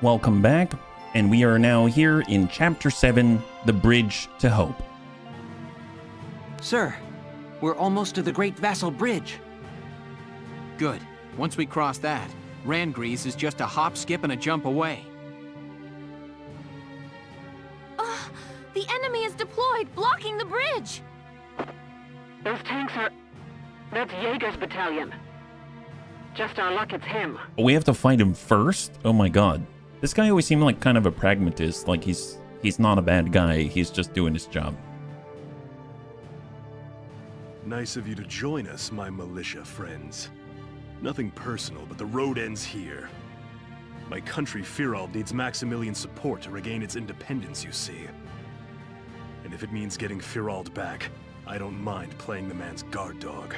welcome back, and we are now here in Chapter 7, The Bridge to Hope. Sir, we're almost to the Great Vassal Bridge. Good. Once we cross that, Randgrease is just a hop, skip, and a jump away. The enemy is deployed, blocking the bridge! Those tanks are... That's Jaeger's battalion. Just our luck it's him. We have to fight him first? Oh my god. This guy always seemed like kind of a pragmatist, like he's not a bad guy, he's just doing his job. Nice of you to join us, my militia friends. Nothing personal, but the road ends here. My country, Firald, needs Maximilian's support to regain its independence, you see. And if it means getting Firald back, I don't mind playing the man's guard dog.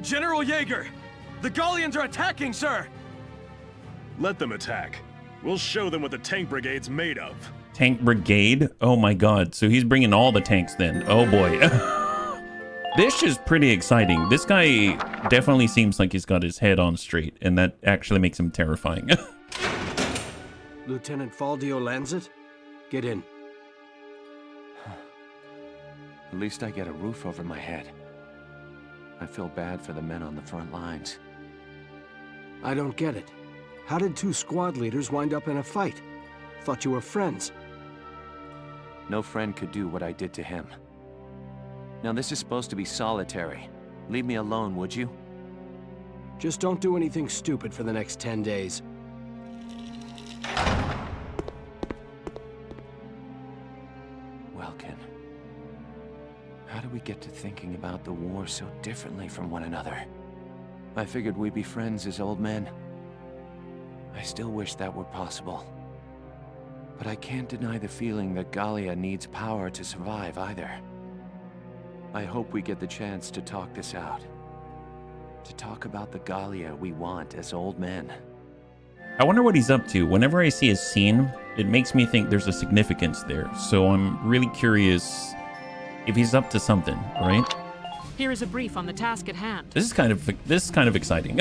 General Jaeger! The Gallians are attacking, sir! Let them attack. We'll show them what the tank brigade's made of. Tank brigade? Oh my god, so he's bringing all the tanks then. Oh boy. This is pretty exciting. This guy definitely seems like he's got his head on straight, and that actually makes him terrifying. Lieutenant Faldio Lanzet? Get in. At least I get a roof over my head. I feel bad for the men on the front lines. I don't get it. How did two squad leaders wind up in a fight? Thought you were friends. No friend could do what I did to him. Now this is supposed to be solitary. Leave me alone, would you? Just don't do anything stupid for the next 10 days. Welkin. How do we get to thinking about the war so differently from one another? I figured we'd be friends as old men. I still wish that were possible. But I can't deny the feeling that Gallia needs power to survive either. I hope we get the chance to talk this out. To talk about the Gallia we want as old men. I wonder what he's up to. Whenever I see his scene, it makes me think there's a significance there. So I'm really curious if he's up to something, right? Here is a brief on the task at hand. This is kind of exciting.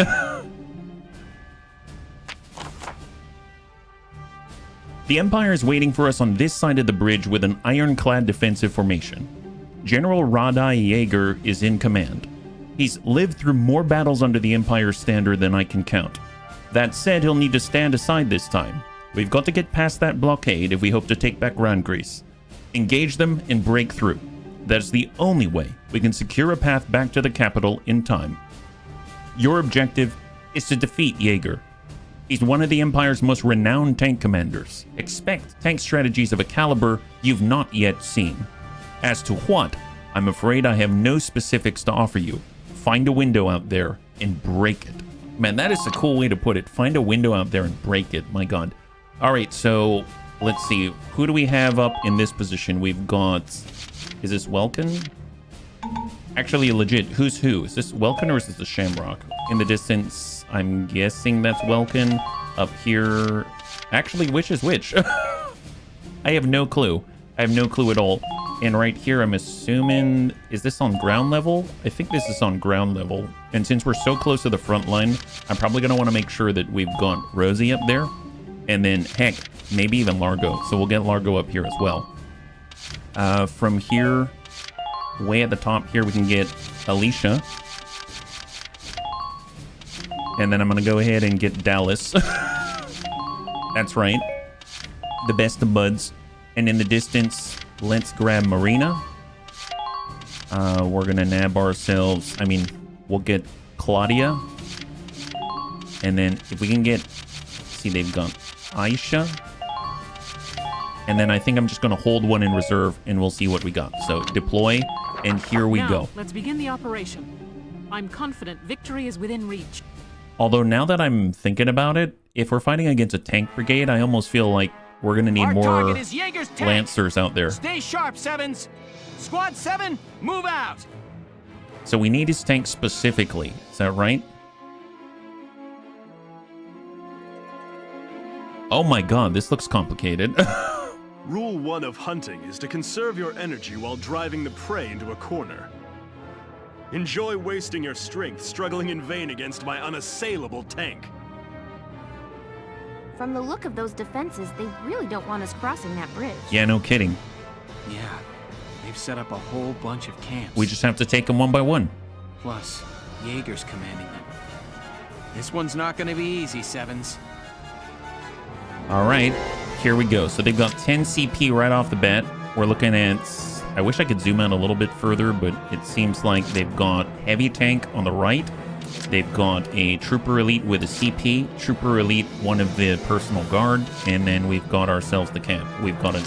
The Empire is waiting for us on this side of the bridge with an ironclad defensive formation. General Radai Jaeger is in command. He's lived through more battles under the Empire's standard than I can count. That said, he'll need to stand aside this time. We've got to get past that blockade if we hope to take back Randgrease. Engage them and break through. That's the only way we can secure a path back to the capital in time. Your objective is to defeat Jaeger. He's one of the Empire's most renowned tank commanders. Expect tank strategies of a caliber you've not yet seen. As to what, I'm afraid I have no specifics to offer you. Find a window out there and break it. Man, that is a cool way to put it. Find a window out there and break it. My god. All right, so let's see. Who do we have up in this position? We've got... Is this Welkin? Actually, legit, who's who? Is this Welkin or is this the Shamrock? In the distance, I'm guessing that's Welkin. Up here... Actually, which is which? I have no clue. I have no clue at all. And right here, I'm assuming... Is this on ground level? I think this is on ground level. And since we're so close to the front line, I'm probably going to want to make sure that we've got Rosie up there. And then, heck, maybe even Largo. So we'll get Largo up here as well. From here, way at the top here, we can get Alicia. And then I'm going to go ahead and get Dallas. That's right. The best of buds. And in the distance, let's grab Marina. We're going to nab ourselves... I mean, we'll get Claudia. And then if we can get... See, they've got Aisha. And then I think I'm just going to hold one in reserve and we'll see what we got. So deploy, and here we go. Let's begin the operation. I'm confident victory is within reach. Although now that I'm thinking about it, if we're fighting against a tank brigade, I almost feel like we're going to need more Lancers out there. Stay sharp, Sevens. Squad 7, move out. So we need his tank specifically. Is that right? Oh my god, this looks complicated. Rule 1 of hunting is to conserve your energy while driving the prey into a corner. Enjoy wasting your strength struggling in vain against my unassailable tank. From the look of those defenses, they really don't want us crossing that bridge. Yeah, no kidding. Yeah, they've set up a whole bunch of camps. We just have to take them one by one. Plus, Jaeger's commanding them. This one's not gonna be easy, Sevens. All right, here we go. So they've got 10 CP right off the bat. We're looking at... I wish I could zoom out a little bit further, but it seems like they've got heavy tank on the right. They've got a trooper elite with a CP, trooper elite, one of the personal guard, and then we've got ourselves the camp. We've got a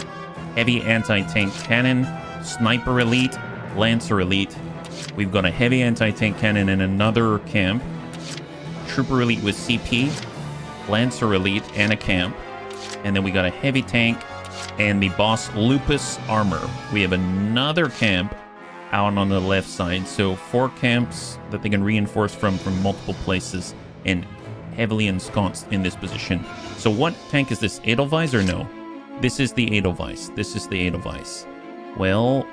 heavy anti-tank cannon, sniper elite, lancer elite. We've got a heavy anti-tank cannon in another camp, trooper elite with CP, lancer elite, and a camp. And then we got a heavy tank and the boss Lupus armor. We have another camp out on the left side. So 4 camps that they can reinforce from multiple places and heavily ensconced in this position. So what tank is this? Edelweiss or no? This is the Edelweiss. This is the Edelweiss. Well,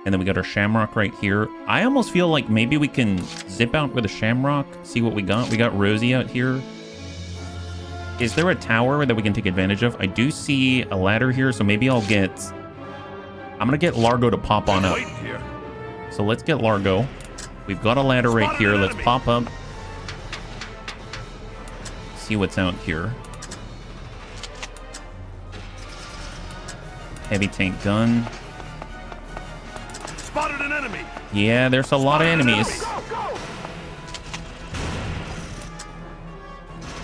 and then we got our Shamrock right here. I almost feel like maybe we can zip out with a Shamrock, see what we got. We got Rosie out here. Is there a tower that we can take advantage of? I do see a ladder here, so maybe I'll get... I'm gonna get Largo to pop on up. So let's get Largo. We've got a ladder right here. Let's pop up. See what's out here. Heavy tank gun. Spotted an enemy. Yeah, there's a lot of enemies.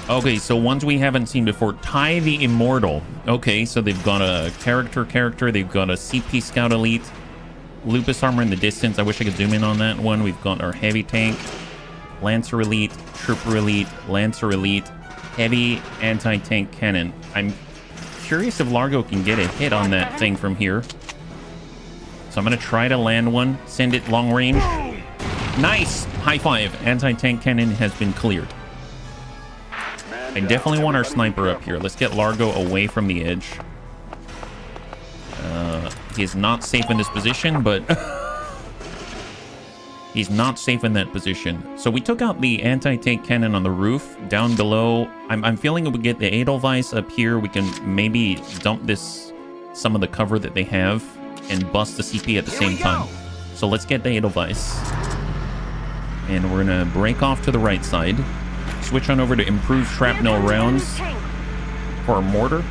Okay, so ones we haven't seen before. Ty the Immortal. Okay, so they've got a character. They've got a CP Scout Elite. Lupus armor in the distance. I wish I could zoom in on that one. We've got our heavy tank. Lancer Elite. Trooper Elite. Lancer Elite. Heavy anti-tank cannon. I'm curious if Largo can get a hit on that thing from here. So I'm going to try to land one. Send it long range. Nice! High five. Anti-tank cannon has been cleared. I definitely want our sniper up here. Let's get Largo away from the edge. He is not safe in this position, but... he's not safe in that position. So we took out the anti-tank cannon on the roof. Down below, I'm feeling if we get the Edelweiss up here, we can maybe dump some of the cover that they have and bust the CP at the same time. So let's get the Edelweiss. And we're going to break off to the right side. Switch on over to improved shrapnel rounds for our mortar.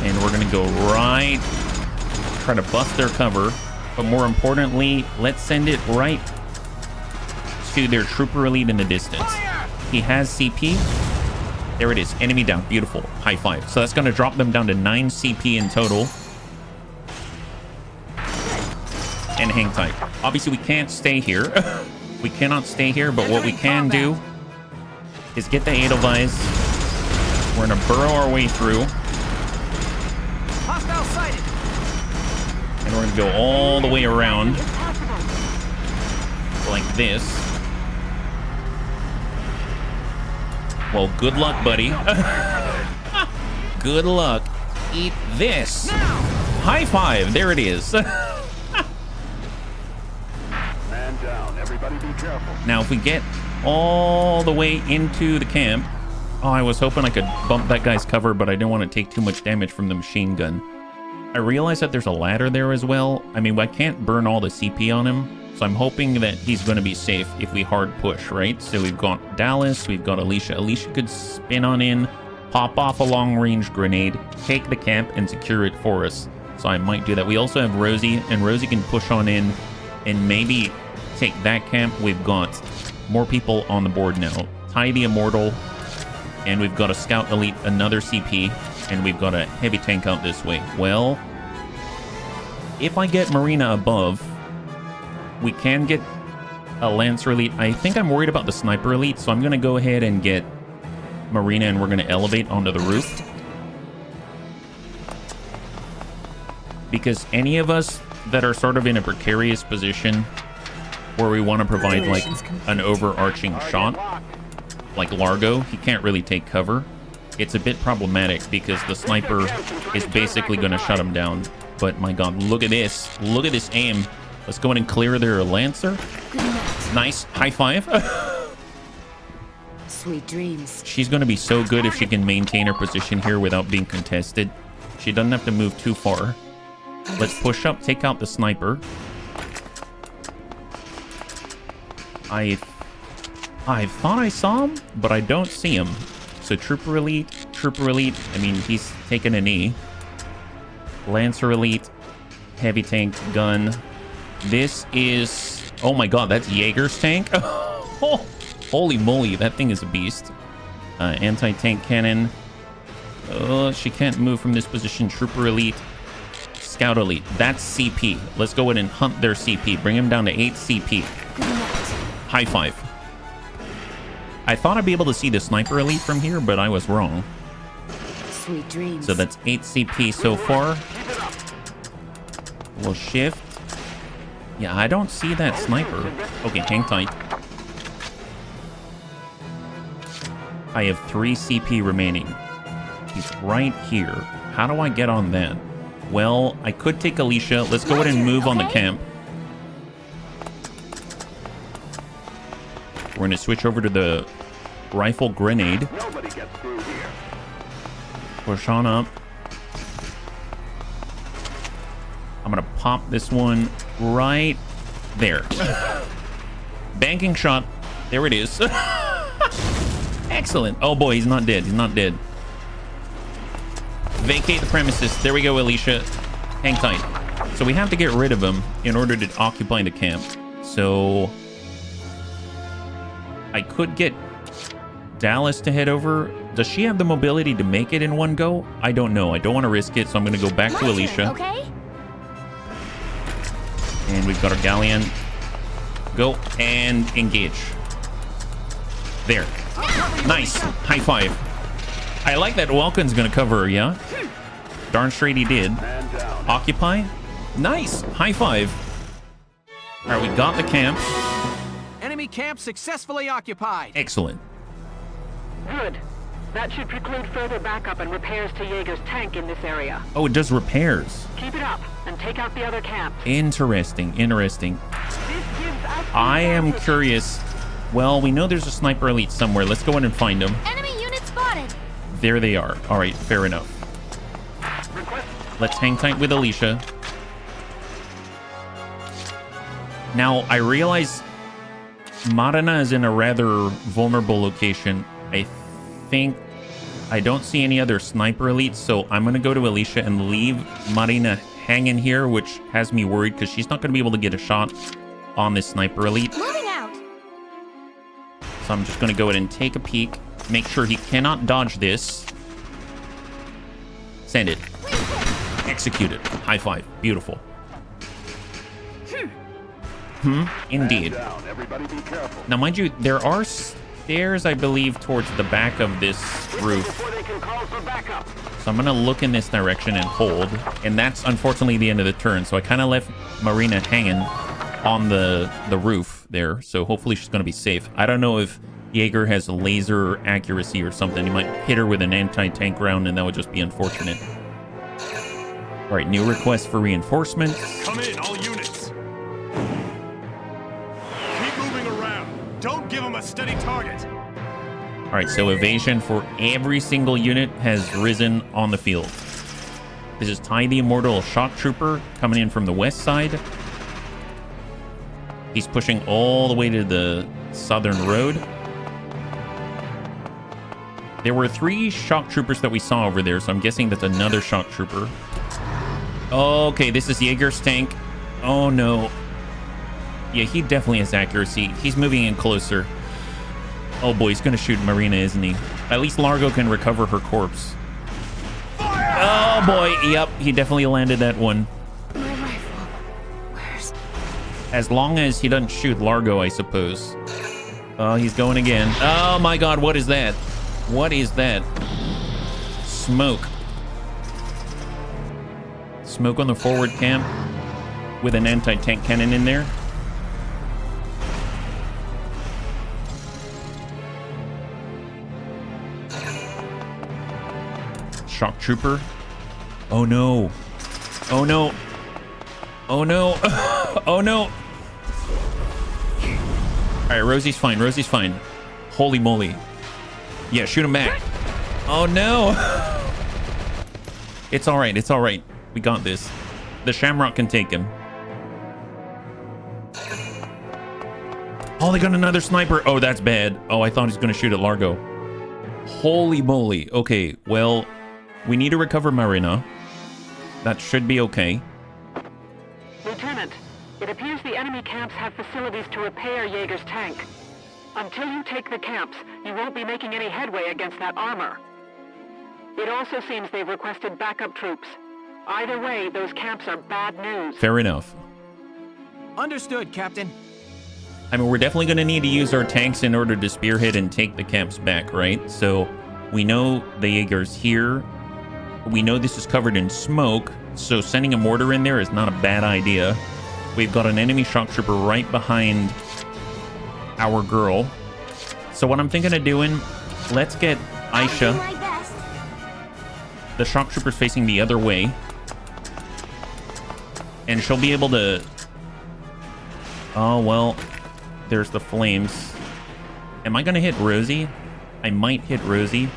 And we're going to go right, try to bust their cover. But more importantly, let's send it right to their trooper elite in the distance. He has CP. There it is. Enemy down. Beautiful. High five. So that's going to drop them down to 9 CP in total. And hang tight. Obviously, we can't stay here. We cannot stay here, but what we can do is get the Edelweiss. We're going to burrow our way through. Hostile sighted. And we're going to go all the way around. Like this. Well, good luck, buddy. Good luck. Eat this. High five. There it is. Now, if we get all the way into the camp... Oh, I was hoping I could bump that guy's cover, but I didn't want to take too much damage from the machine gun. I realize that there's a ladder there as well. I mean, I can't burn all the CP on him, so I'm hoping that he's going to be safe if we hard push, right? So we've got Dallas, we've got Alicia. Alicia could spin on in, pop off a long-range grenade, take the camp, and secure it for us. So I might do that. We also have Rosie, and Rosie can push on in and maybe... take that camp. We've got more people on the board now. Ty the Immortal, and we've got a Scout Elite, another CP, and we've got a heavy tank out this way. Well, if I get Marina above, we can get a Lancer Elite. I think I'm worried about the Sniper Elite, so I'm going to go ahead and get Marina, and we're going to elevate onto the roof. Because any of us that are sort of in a precarious position where we want to provide like an overarching shot, like Largo, he can't really take cover. It's a bit problematic because the sniper is basically going to shut him down. But my god, look at this. Look at this aim. Let's go in and clear their Lancer. Good night. Nice. High five. Sweet dreams. She's going to be so good if she can maintain her position here without being contested. She doesn't have to move too far. Let's push up, take out the sniper. I thought I saw him, but I don't see him. So Trooper Elite. I mean, he's taking a knee. Lancer Elite. Heavy tank gun. This is... Oh my god, that's Jaeger's tank? Oh, holy moly, that thing is a beast. Anti-tank cannon. Oh, she can't move from this position. Trooper Elite. Scout Elite. That's CP. Let's go in and hunt their CP. Bring him down to 8 CP. High five. I thought I'd be able to see the Sniper Elite from here, but I was wrong. Sweet dreams. So that's 8 CP so far. We'll shift. Yeah, I don't see that sniper. Okay, hang tight. I have 3 CP remaining. He's right here. How do I get on that? Well, I could take Alicia. Let's go ahead and move on the camp. We're going to switch over to the rifle grenade. Push on up. I'm going to pop this one right there. Banking shot. There it is. Excellent. Oh boy, he's not dead. He's not dead. Vacate the premises. There we go, Alicia. Hang tight. So we have to get rid of him in order to occupy the camp. So I could get Dallas to head over. Does she have the mobility to make it in one go? I don't know. I don't want to risk it, so I'm going to go back to Alicia. Okay. And we've got our Galleon. Go and engage. There. Nice. High five. I like that Welkin's going to cover her, yeah? Darn straight he did. Occupy. Nice. High five. All right, we got the camp. Enemy camp successfully occupied. Excellent. Good. That should preclude further backup and repairs to Jaeger's tank in this area. Oh, it does repairs. Keep it up and take out the other camp. Interesting. Interesting. This gives us I am advantage. curious. Well, we know there's a Sniper Elite somewhere. Let's go in and find them. Enemy unit spotted. There they are. All right, fair enough. Let's hang tight with Alicia. Now, I realize Marina is in a rather vulnerable location. I think I don't see any other Sniper Elites, so I'm going to go to Alicia and leave Marina hanging here, which has me worried because she's not going to be able to get a shot on this Sniper Elite. Moving out. So I'm just going to go ahead and take a peek. Make sure he cannot dodge this. Send it. Execute it. High five. Beautiful. Indeed. Now, mind you, there are stairs, I believe, towards the back of this roof. So I'm going to look in this direction and hold. And that's, unfortunately, the end of the turn. So I kind of left Marina hanging on the roof there. So hopefully she's going to be safe. I don't know if Jaeger has laser accuracy or something. He might hit her with an anti-tank round, and that would just be unfortunate. All right, new request for reinforcements. Come in, all units. Keep moving around. Don't give them a steady target. All right, so evasion for every single unit has risen on the field. This is Ty the Immortal Shock Trooper coming in from the west side. He's pushing all the way to the southern road. There were 3 shock troopers that we saw over there, so I'm guessing that's another shock trooper. Okay, this is Jaeger's tank. Oh, no. Yeah, he definitely has accuracy. He's moving in closer. Oh, boy, he's going to shoot Marina, isn't he? At least Largo can recover her corpse. Oh, boy. Yep, he definitely landed that one. My rifle. Where's... As long as he doesn't shoot Largo, I suppose. Oh, he's going again. Oh, my God, what is that? What is that? Smoke. Smoke on the forward camp with an anti-tank cannon in there. Shock trooper. Oh no. Oh no. Oh no. Oh no. right, Rosie's fine. Rosie's fine. Holy moly. Yeah, shoot him back. Oh, no. It's all right. It's all right. We got this. The Shamrock can take him. Oh, they got another sniper. Oh, that's bad. Oh, I thought he was going to shoot at Largo. Holy moly. Okay, well, we need to recover Marina. That should be okay. Lieutenant, it appears the enemy camps have facilities to repair Jaeger's tank. Until you take the camps, you won't be making any headway against that armor. It also seems they've requested backup troops. Either way, those camps are bad news. Fair enough. Understood, Captain. I mean, we're definitely going to need to use our tanks in order to spearhead and take the camps back, right? So we know the Jaeger's here. We know this is covered in smoke, so sending a mortar in there is not a bad idea. We've got an enemy shock trooper right behind our girl. So what I'm thinking of doing, let's get Aisha. The shock trooper's facing the other way. And she'll be able to... Oh, well, there's the flames. Am I going to hit Rosie? I might hit Rosie.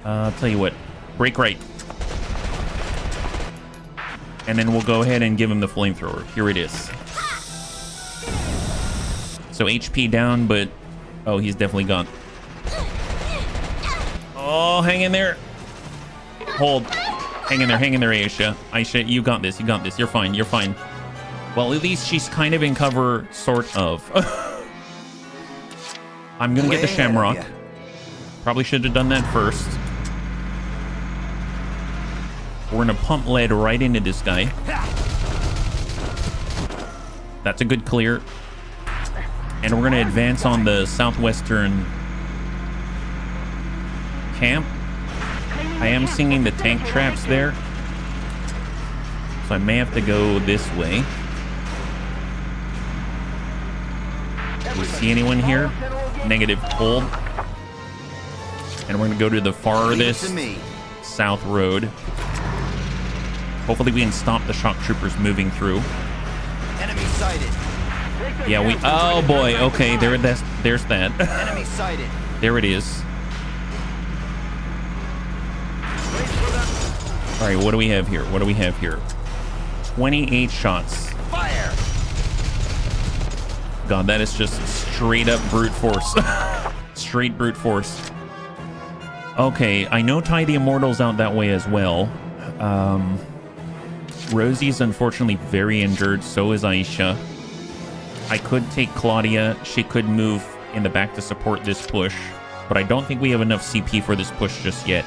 I'll tell you what. Break right. And then we'll go ahead and give him the flamethrower. Here it is. So HP down, but... Oh, he's definitely gone. Oh, hang in there. Hold. Hang in there, Aisha. Aisha, you got this, you got this. You're fine, you're fine. Well, at least she's kind of in cover, sort of. I'm gonna get the Shamrock. Probably should have done that first. We're gonna pump lead right into this guy. That's a good clear. And we're gonna advance on the southwestern camp. I am seeing the tank traps there. So I may have to go this way. Do we see anyone here? Negative. Hold. And we're gonna go to the farthest south road. Hopefully we can stop the shock troopers moving through. Enemy sighted. Yeah, we... Oh, boy. Okay, there's that. Enemy sighted. There it is. All right, what do we have here? What do we have here? 28 shots. Fire! God, that is just straight up brute force. Straight brute force. Okay, I know Ty the Immortal's out that way as well. Rosie's unfortunately very injured. So is Aisha. I could take Claudia. She could move in the back to support this push. But I don't think we have enough CP for this push just yet.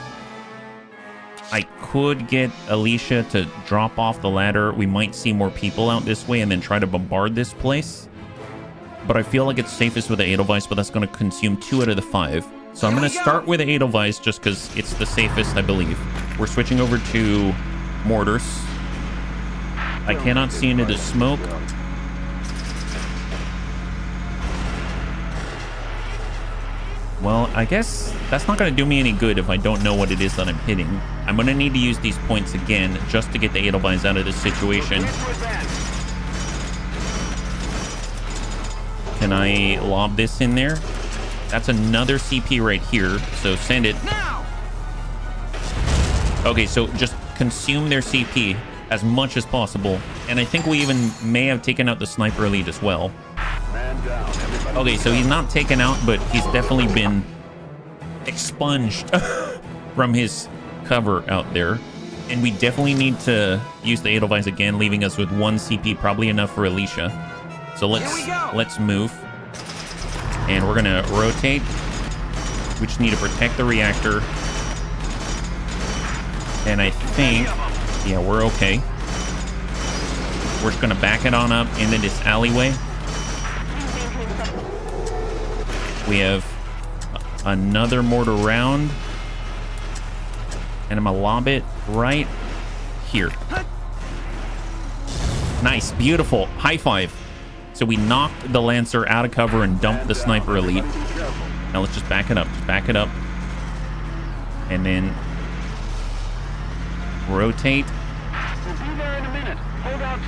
I could get Alicia to drop off the ladder. We might see more people out this way and then try to bombard this place. But I feel like it's safest with the Edelweiss, but that's going to consume 2 out of the 5. So I'm going to start with the Edelweiss just because it's the safest, I believe. We're switching over to mortars. I cannot see into the smoke. Well, I guess that's not going to do me any good if I don't know what it is that I'm hitting. I'm going to need to use these points again just to get the Edelweiss out of this situation. Can I lob this in there? That's another CP right here, so send it. Okay, so just consume their CP as much as possible. And I think we even may have taken out the sniper elite as well. Okay, so he's not taken out, but he's definitely been expunged from his cover out there. And we definitely need to use the Edelweiss again, leaving us with 1 CP, probably enough for Alicia. So let's move. And we're gonna rotate. We just need to protect the reactor. And I think, yeah, we're okay. We're just gonna back it on up into this alleyway. We have another mortar round. And I'm gonna lob it right here. Nice, beautiful, high five. So we knocked the Lancer out of cover and dumped the Sniper Elite. Now let's just back it up, And then rotate.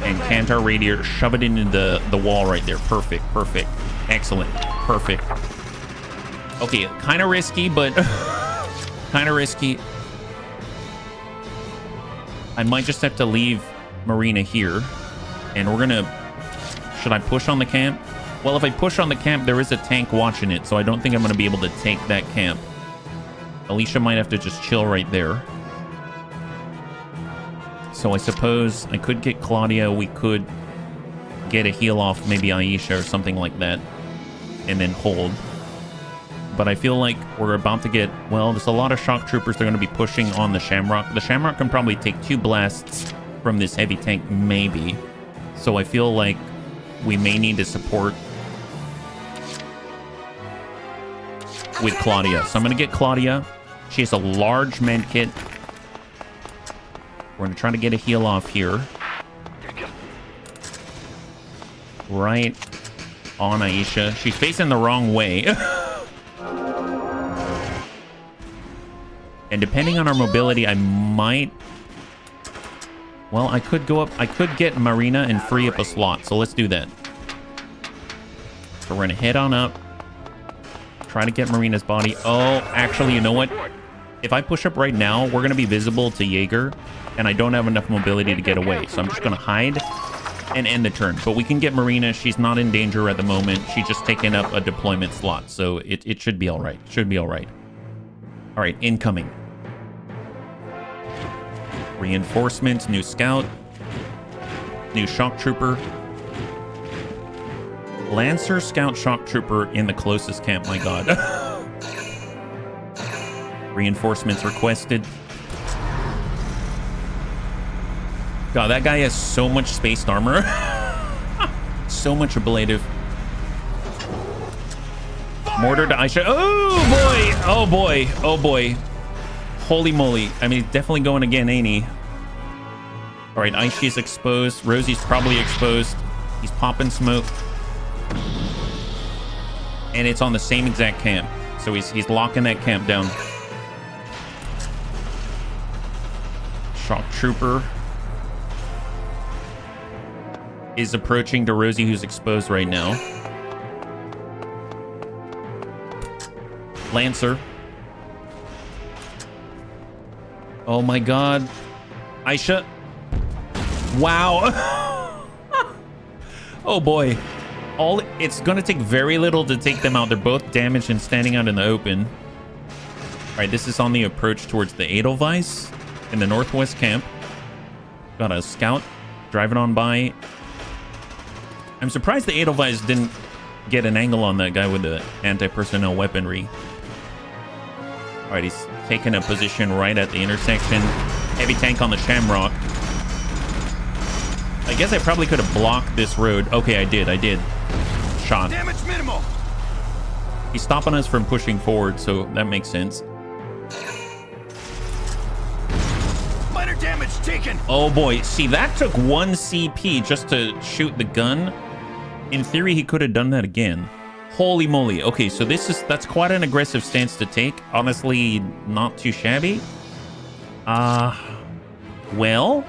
And cant our radiator, shove it into the wall right there. Perfect, perfect. Excellent, perfect. Okay, kind of risky, but kind of risky. I might just have to leave Marina here. And we're gonna... Should I push on the camp? Well, if I push on the camp, there is a tank watching it, so I don't think I'm gonna be able to take that camp. Alicia might have to just chill right there. So I suppose I could get Claudia. We could get a heal off maybe Aisha or something like that. And then hold. But I feel like we're about to get... Well, there's a lot of shock troopers. They're going to be pushing on the Shamrock. The Shamrock can probably take 2 blasts from this heavy tank, maybe. So I feel like we may need to support with Claudia. So I'm going to get Claudia. She has a large med kit. We're going to try to get a heal off here. Right on Aisha. She's facing the wrong way. And depending on our mobility, I might... Well, I could go up... I could get Marina and free up a slot. So let's do that. So we're going to head on up. Try to get Marina's body. Oh, actually, you know what? If I push up right now, we're going to be visible to Jaeger. And I don't have enough mobility to get away. So I'm just going to hide and end the turn. But we can get Marina. She's not in danger at the moment. She's just taking up a deployment slot. So it should be all right. Should be all right. All right, incoming. Reinforcements, new scout. New shock trooper. Lancer, scout, shock trooper in the closest camp. My God. Reinforcements requested. God, that guy has so much spaced armor. So much ablative. Mortar to Aisha. Oh boy! Oh boy! Oh boy! Holy moly! I mean, he's definitely going again, ain't he? All right, Aisha's exposed. Rosie's probably exposed. He's popping smoke, and it's on the same exact camp. So he's locking that camp down. Shock trooper is approaching to Rosie, who's exposed right now. Lancer. Oh my God. Aisha. Wow. Oh boy. It's gonna take very little to take them out. They're both damaged and standing out in the open. All right, this is on the approach towards the Edelweiss in the northwest camp. Got a scout driving on by. I'm surprised the Edelweiss didn't get an angle on that guy with the anti-personnel weaponry. All right, he's taking a position right at the intersection. Heavy tank on the Shamrock. I guess I probably could have blocked this road. Okay, I did. Shot. Damage minimal. He's stopping us from pushing forward, so that makes sense. Minor damage taken. Oh boy, see, that took 1 CP just to shoot the gun. In theory, he could have done that again. Holy moly. Okay, so that's quite an aggressive stance to take. Honestly, not too shabby. Well,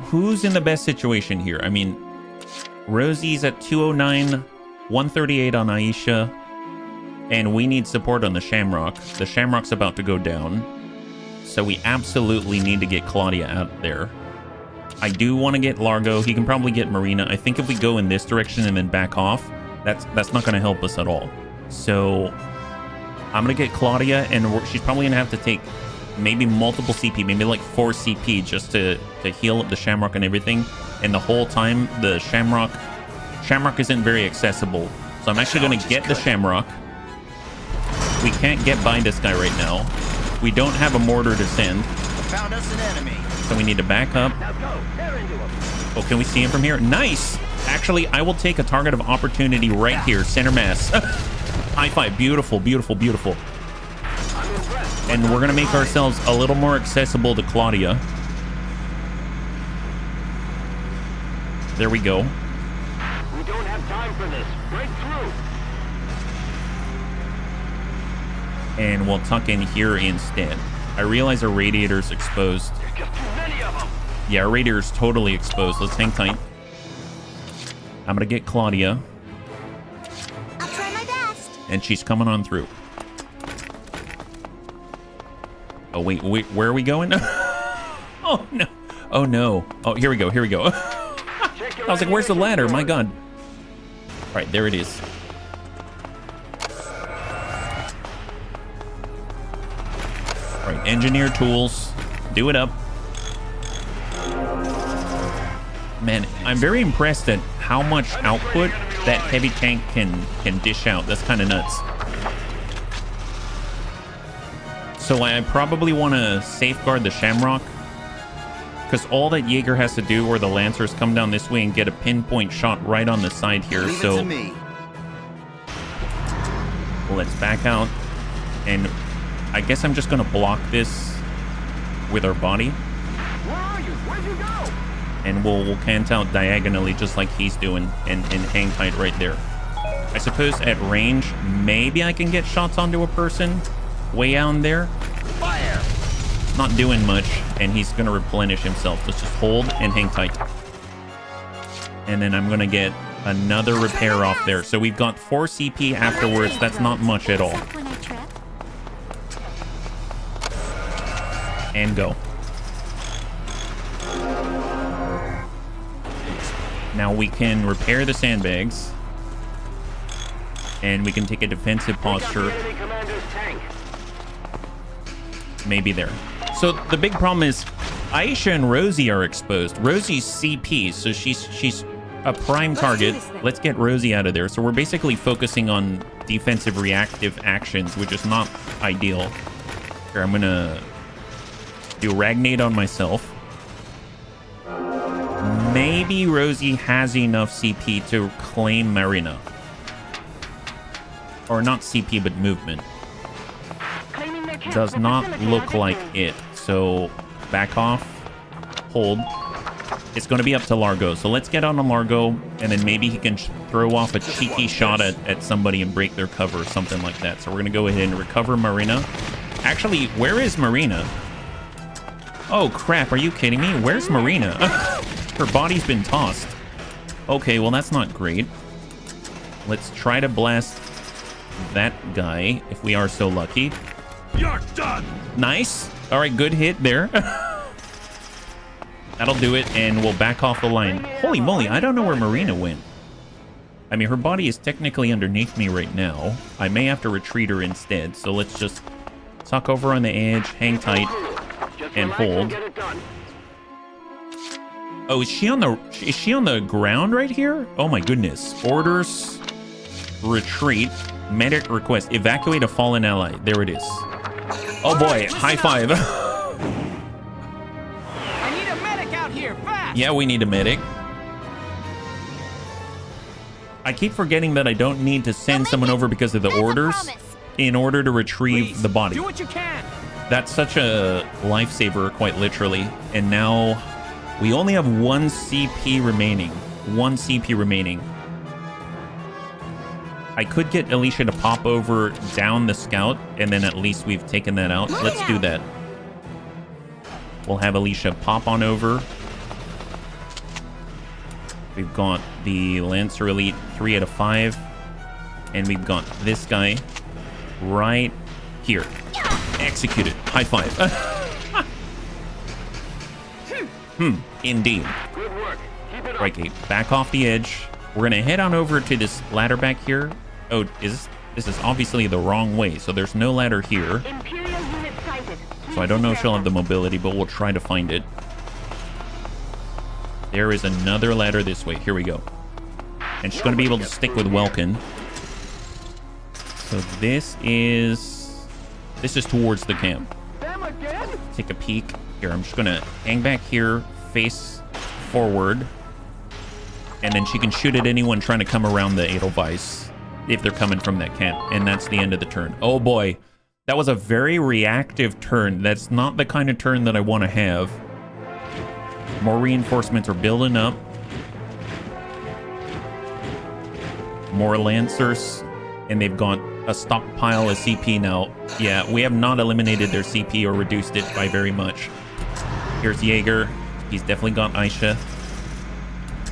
who's in the best situation here? I mean, Rosie's at 209, 138 on Aisha, and we need support on the Shamrock. The Shamrock's about to go down, so we absolutely need to get Claudia out there. I do want to get Largo. He can probably get Marina. I think if we go in this direction and then back off, that's not going to help us at all. So I'm going to get Claudia, and she's probably going to have to take maybe multiple CP, maybe like 4 CP just to heal up the Shamrock and everything. And the whole time, the Shamrock isn't very accessible. So I'm actually going to get the Shamrock. We can't get by this guy right now. We don't have a mortar to send. Found us an enemy. So we need to back up. Oh, can we see him from here? Nice! Actually, I will take a target of opportunity right here. Center mass. High five. Beautiful, beautiful, beautiful. And we're going to make ourselves a little more accessible to Claudia. There we go. We don't have time for this. Break through. And we'll tuck in here instead. I realize our radiator's exposed. Just too many of them. Yeah, our radiator's totally exposed. Let's hang tight. I'm gonna get Claudia. I'll try my best. And she's coming on through. Oh, wait, where are we going? Oh, no. Oh, no. Oh, here we go. I was like, where's the ladder? My God. All right, there it is. All right, engineer tools. Do it up. Man, I'm very impressed at how much output that heavy tank can dish out. That's kind of nuts. So I probably want to safeguard the Shamrock, because all that Jaeger has to do, or the Lancers, come down this way and get a pinpoint shot right on the side here. Leave So it to me. let's back out, and I guess I'm just going to block this with our body. Where are you? Where'd you go? And we'll cant out diagonally just like he's doing, and hang tight right there. I suppose at range, maybe I can get shots onto a person way out there. Fire! Not doing much, and he's going to replenish himself. Let's just hold and hang tight. And then I'm going to get another repair off there. So we've got 4 CP afterwards. That's not much at all. When I trip. And go. Now we can repair the sandbags. And we can take a defensive posture. Enemy commander's tank. Maybe there. So the big problem is Aisha and Rosie are exposed. Rosie's CP, so she's a prime target. Let's get Rosie out of there. So we're basically focusing on defensive reactive actions, which is not ideal. Here, I'm gonna do Ragnade on myself. Maybe Rosie has enough CP to claim Marina. Or not CP, but movement. Does not look like it. So back off, hold. It's going to be up to Largo. So let's get on Largo, and then maybe he can throw off a cheeky shot at somebody and break their cover or something like that. So we're going to go ahead and recover Marina. Actually, where is Marina? Oh, crap. Are you kidding me? Where's Marina? Her body's been tossed. Okay, well, that's not great. Let's try to blast that guy, if we are so lucky. You're done! Nice. All right, good hit there. That'll do it, and we'll back off the line. Holy moly, I don't know where Marina went. I mean, her body is technically underneath me right now. I may have to retreat her instead, so let's just tuck over on the edge, hang tight, and hold. Oh, is she on the ground right here? Oh my goodness. Orders, retreat, medic request, evacuate a fallen ally. There it is. Oh boy, high five. I need a medic out here, fast! Yeah, we need a medic. I keep forgetting that I don't need to send someone over because of the orders in order to retrieve the body. Do what you can. That's such a lifesaver, quite literally. And now we only have 1 CP remaining. 1 CP remaining. I could get Alicia to pop over down the scout, and then at least we've taken that out. Let's do that. We'll have Alicia pop on over. We've got the Lancer Elite 3 out of 5. And we've got this guy right here. Executed. High five. Indeed. Good work. Keep it up. Right, Kate. Back off the edge. We're going to head on over to this ladder back here. Oh, this is obviously the wrong way, so there's no ladder here. Imperial unit sighted. So I don't know if she'll have the mobility, but we'll try to find it. There is another ladder this way. Here we go. And she's going to be able to stick with Welkin. So this is towards the camp. Them again? Take a peek. Here, I'm just going to hang back here, face forward. And then she can shoot at anyone trying to come around the Edelweiss if they're coming from that camp. And that's the end of the turn. Oh boy. That was a very reactive turn. That's not the kind of turn that I want to have. More reinforcements are building up. More Lancers. And they've got a stockpile of CP now. Yeah, we have not eliminated their CP or reduced it by very much. Here's Jaeger. He's definitely got Aisha.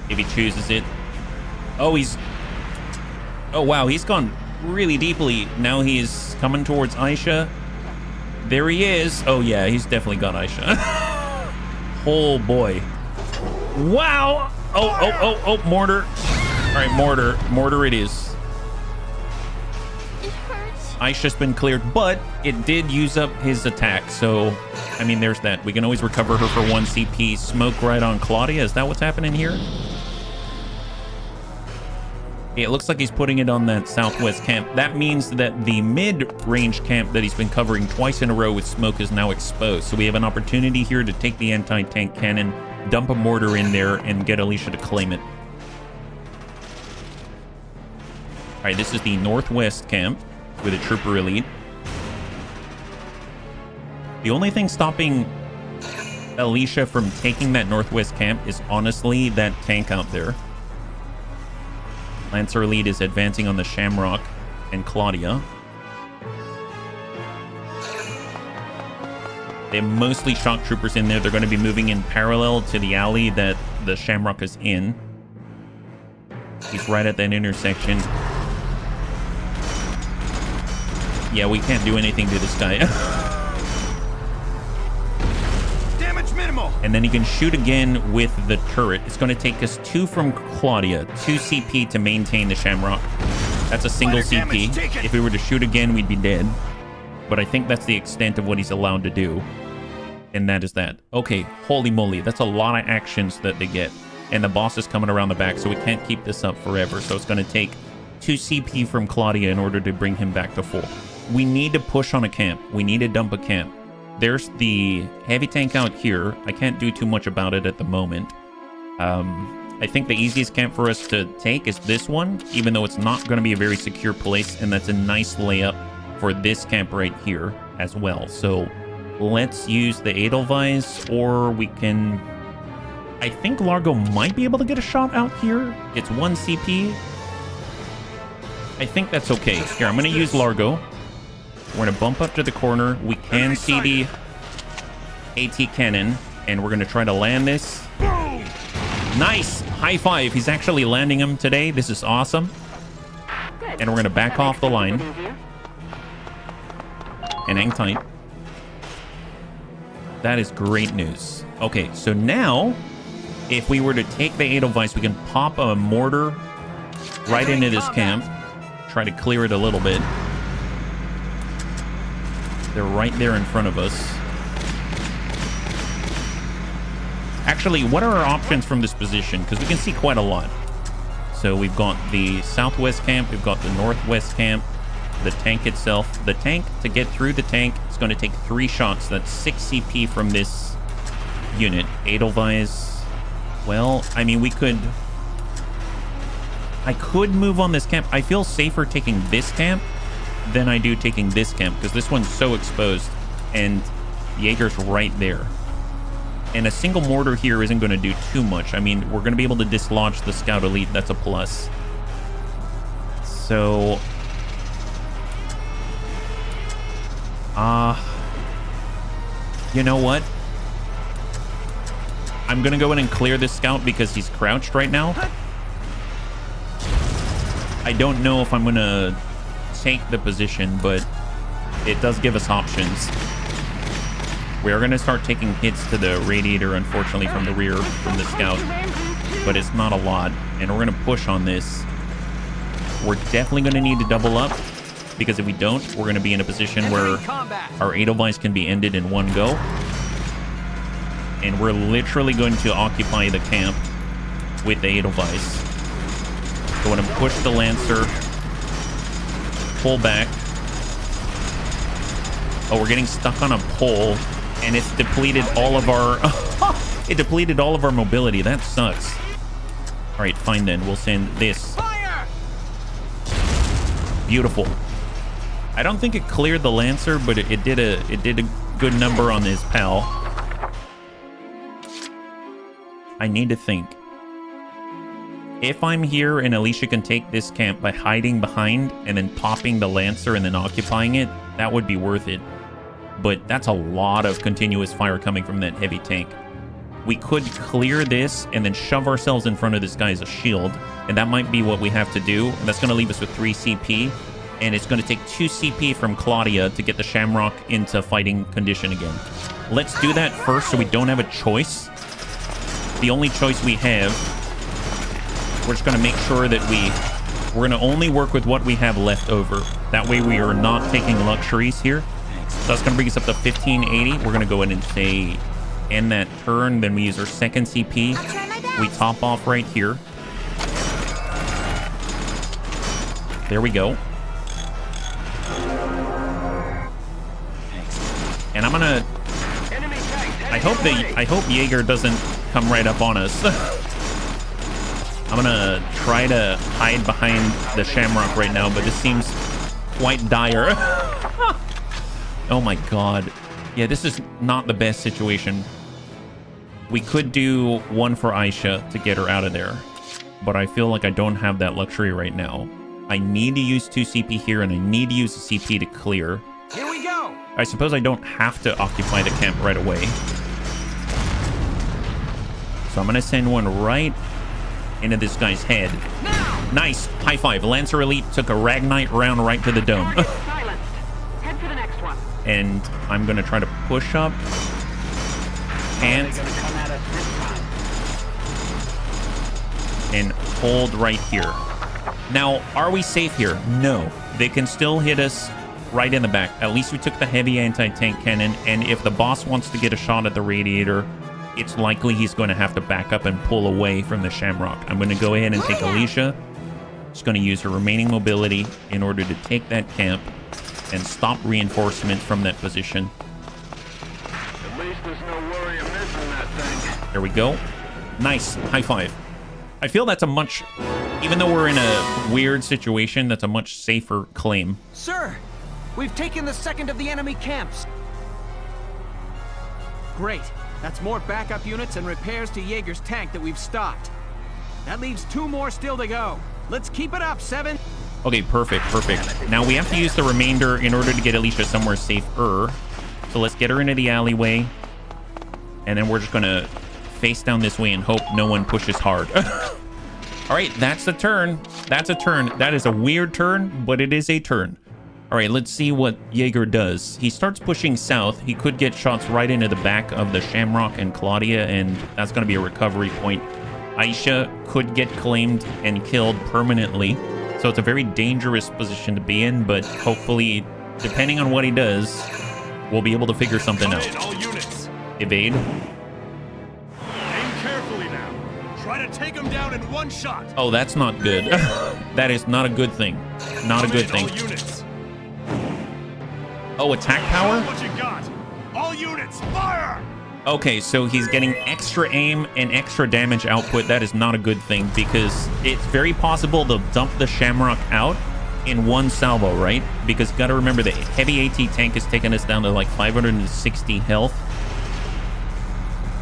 If he chooses it. Oh, oh, wow. He's gone really deeply. Now he's coming towards Aisha. There he is. Oh, yeah. He's definitely got Aisha. Oh, boy. Wow. Oh, mortar. All right, mortar. Mortar it is. It hurts. Aisha's been cleared, but it did use up his attack. So, I mean, there's that. We can always recover her for 1 CP. Smoke right on Claudia. Is that what's happening here? It looks like he's putting it on that southwest camp. That means that the mid-range camp that he's been covering twice in a row with smoke is now exposed. So we have an opportunity here to take the anti-tank cannon, dump a mortar in there, and get Alicia to claim it. All right, this is the northwest camp with a trooper elite. The only thing stopping Alicia from taking that northwest camp is honestly that tank out there. Lancer Elite is advancing on the Shamrock and Claudia. They have mostly shock troopers in there. They're going to be moving in parallel to the alley that the Shamrock is in. He's right at that intersection. Yeah, we can't do anything to this guy. Damage minimal. And then he can shoot again with the turret. It's going to take us 2 from Claudia, 2 CP to maintain the Shamrock. That's a single CP. If we were to shoot again, we'd be dead. But I think that's the extent of what he's allowed to do. And that is that. Okay, holy moly. That's a lot of actions that they get. And the boss is coming around the back, so we can't keep this up forever. So it's going to take 2 CP from Claudia in order to bring him back to full. We need to push on a camp. We need to dump a camp. There's the heavy tank out here. I can't do too much about it at the moment. I think the easiest camp for us to take is this one, even though it's not going to be a very secure place, and that's a nice layup for this camp right here as well. So let's use the Edelweiss, or we can... I think Largo might be able to get a shot out here. It's 1 CP. I think that's okay. Here, I'm going to use Largo. We're going to bump up to the corner. We can see the AT cannon, and we're going to try to land this. Nice! High five. He's actually landing him today. This is awesome. And we're going to back off the line. And hang tight. That is great news. Okay, so now, if we were to take the Edelweiss, we can pop a mortar right into this camp. Try to clear it a little bit. They're right there in front of us. Actually, what are our options from this position? Because we can see quite a lot. So we've got the southwest camp. We've got the northwest camp. The tank itself. The tank, to get through the tank, is going to take 3 shots. That's 6 CP from this unit. Edelweiss. Well, I mean, we could... I could move on this camp. I feel safer taking this camp than I do taking this camp, because this one's so exposed and Jaeger's right there. And a single mortar here isn't going to do too much. I mean, we're going to be able to dislodge the Scout Elite. That's a plus. So... you know what? I'm going to go in and clear this Scout because he's crouched right now. I don't know if I'm going to take the position, but it does give us options. We are going to start taking hits to the radiator, unfortunately, from the rear, from the Scout. But it's not a lot, and we're going to push on this. We're definitely going to need to double up, because if we don't, we're going to be in a position where our Edelweiss can be ended in one go. And we're literally going to occupy the camp with the Edelweiss. So when I push the Lancer, pull back. Oh, we're getting stuck on a pole, and it's depleted all of our... it depleted all of our mobility. That sucks. All right, fine then. We'll send this. Fire! Beautiful. I don't think it cleared the Lancer, but it did a good number on his pal. I need to think. If I'm here and Alicia can take this camp by hiding behind and then popping the Lancer and then occupying it, that would be worth it. But that's a lot of continuous fire coming from that heavy tank. We could clear this and then shove ourselves in front of this guy as a shield. And that might be what we have to do. And that's going to leave us with 3 CP. And it's going to take 2 CP from Claudia to get the Shamrock into fighting condition again. Let's do that first so we don't have a choice. The only choice we have, we're just going to make sure that we're going to only work with what we have left over. That way we are not taking luxuries here. So that's going to bring us up to 1580. We're going to go ahead and say end that turn. Then we use our second CP. We top off right here. There we go. And I'm gonna... I hope Jaeger doesn't come right up on us. I'm gonna try to hide behind the Shamrock right now, but this seems quite dire. Oh my god. Yeah, this is not the best situation. We could do one for Aisha to get her out of there, but I feel like I don't have that luxury right now. I need to use 2 CP here, and I need to use a CP to clear. Here we go! I suppose I don't have to occupy the camp right away. So I'm going to send one right into this guy's head. Now! Nice! High five. Lancer Elite took a Ragnite round right to the dome. Silenced. Head for the next one. And I'm going to try to push up. Can't. And hold right here. Now, are we safe here? No. They can still hit us right in the back. At least we took the heavy anti-tank cannon, and if the boss wants to get a shot at the radiator, it's likely he's going to have to back up and pull away from the Shamrock. I'm going to go ahead and take Alicia. Just going to use her remaining mobility in order to take that camp and stop reinforcements from that position. At least there's no worry of missing that thing. There we go. Nice. High five. I feel that's a much... Even though we're in a weird situation, that's a much safer claim. Sir, we've taken the second of the enemy camps. Great. That's more backup units and repairs to Jaeger's tank that we've stopped. That leaves 2 more still to go. Let's keep it up, 7. Okay, perfect, perfect. Now we have to use the remainder in order to get Alicia somewhere safer. So let's get her into the alleyway. And then we're just going to face down this way and hope no one pushes hard. All right, that's the turn. That's a turn. That is a weird turn, but it is a turn. All right, let's see what Jaeger does. He starts pushing south. He could get shots right into the back of the Shamrock and Claudia, and that's going to be a recovery point. Aisha could get claimed and killed permanently. So it's a very dangerous position to be in, but hopefully, depending on what he does, we'll be able to figure something out. All units. Evade. Aim carefully now. Try to take him down in one shot. Oh, that's not good. That is not a good thing. Not a good thing. All units. Oh, attack power? What you got? All units, fire! Okay, so he's getting extra aim and extra damage output. That is not a good thing because it's very possible they'll dump the Shamrock out in one salvo, right? Because you got to remember the heavy AT tank has taken us down to like 560 health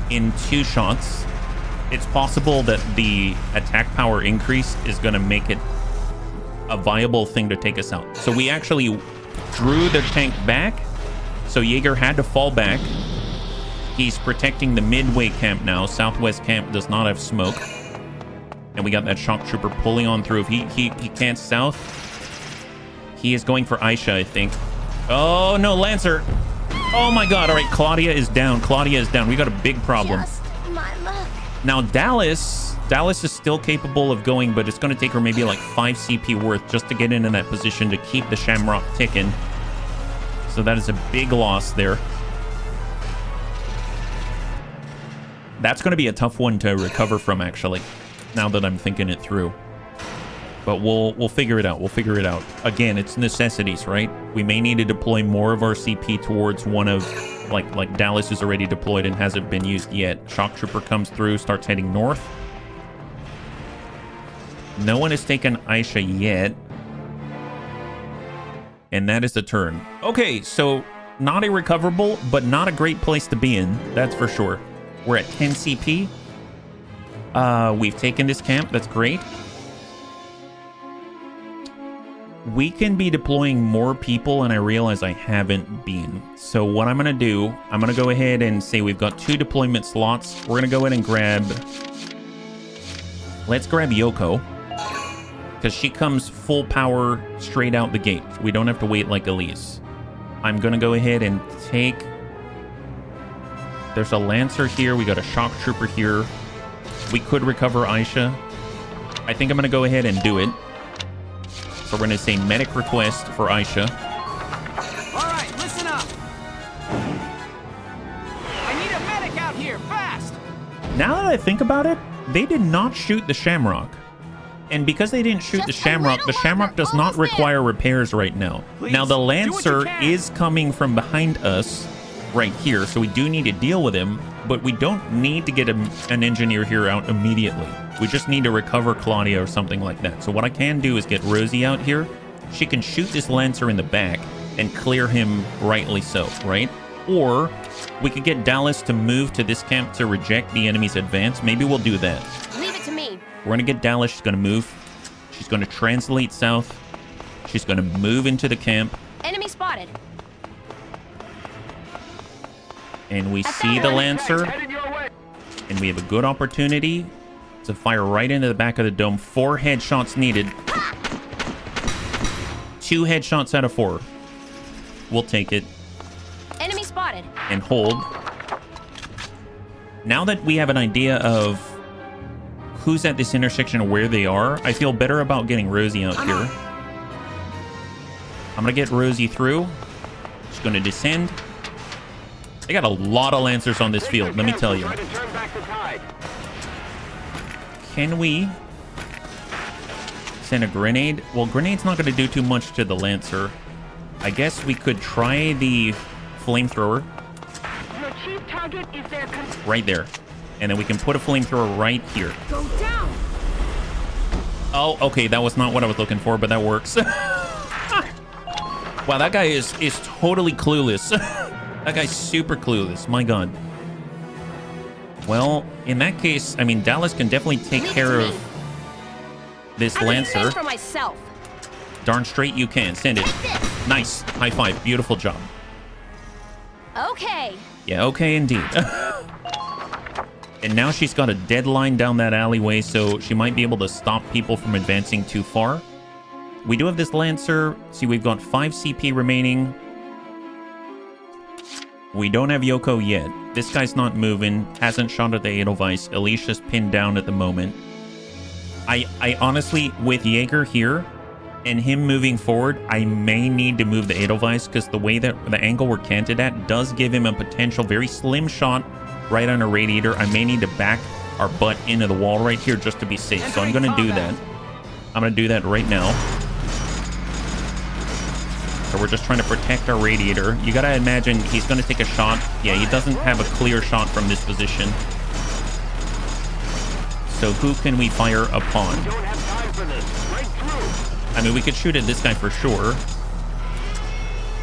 in 2 shots. It's possible that the attack power increase is going to make it a viable thing to take us out. So we actually drew the tank back. So Jaeger had to fall back. He's protecting the midway camp now. Southwest camp does not have smoke. And we got that shock trooper pulling on through. If he can't south, he is going for Aisha, I think. Oh, no, Lancer. Oh, my God. All right, Claudia is down. Claudia is down. We got a big problem. Just my luck. Now, Dallas is still capable of going, but it's going to take her maybe like 5 CP worth just to get into that position to keep the Shamrock ticking. So that is a big loss there. That's going to be a tough one to recover from, actually, now that I'm thinking it through. But we'll figure it out. We'll figure it out. Again, it's necessities, right? We may need to deploy more of our CP towards one of, like Dallas is already deployed and hasn't been used yet. Shock Trooper comes through, starts heading north. No one has taken Aisha yet. And that is the turn. Okay, so not a recoverable, but not a great place to be in. That's for sure. We're at 10 CP. We've taken this camp. That's great. We can be deploying more people, and I realize I haven't been. So what I'm going to do, I'm going to go ahead and say we've got 2 deployment slots. We're going to go ahead and grab... Let's grab Yoko, because she comes full power straight out the gate. We don't have to wait like Elise. I'm going to go ahead and take... There's a Lancer here. We got a Shock Trooper here. We could recover Aisha. I think I'm going to go ahead and do it. So we're going to say medic request for Aisha. All right, listen up. I need a medic out here, fast. Now that I think about it, they did not shoot the Shamrock. And because they didn't shoot the Shamrock does not require repairs right now. Now the Lancer is coming from behind us right here, so we do need to deal with him, but we don't need to get an engineer here out immediately. We just need to recover Claudia or something like that. So what I can do is get Rosie out here. She can shoot this Lancer in the back and clear him rightly so, right? Or we could get Dallas to move to this camp to reject the enemy's advance. Maybe we'll do that. Leave it to me. We're going to get Dallas. She's going to move. She's going to translate south. She's going to move into the camp. Enemy spotted. And we see the Lancer. And we have a good opportunity to fire right into the back of the dome. 4 headshots needed. 2 headshots out of 4. We'll take it. Enemy spotted. And hold. Now that we have an idea of who's at this intersection and where they are, I feel better about getting Rosie out here. I'm going to get Rosie through. She's going to descend. They got a lot of Lancers on this field, let me tell you. Can we send a grenade? Well, grenade's not going to do too much to the Lancer. I guess we could try the flamethrower. Your chief target is their right there. And then we can put a flamethrower right here. Go down. Oh, okay, that was not what I was looking for, but that works. Wow, that guy is totally clueless. That guy's super clueless. My God. Well, in that case, I mean, Dallas can definitely take care of this Lancer. For myself. Darn straight you can. Send it. Nice. High five. Beautiful job. Okay. Yeah, okay indeed. And now she's got a deadline down that alleyway, so she might be able to stop people from advancing too far. We do have this Lancer. See, we've got 5 CP remaining. We don't have Yoko yet. This guy's not moving. Hasn't shot at the Edelweiss. Alicia's pinned down at the moment. I honestly, with Jaeger here and him moving forward, I may need to move the Edelweiss because the way that the angle we're canted at does give him a potential very slim shot right on a radiator. I may need to back our butt into the wall right here just to be safe. So I'm going to do that. I'm going to do that right now. So we're just trying to protect our radiator. You got to imagine he's going to take a shot. Yeah, he doesn't have a clear shot from this position. So who can we fire upon? I mean, we could shoot at this guy for sure.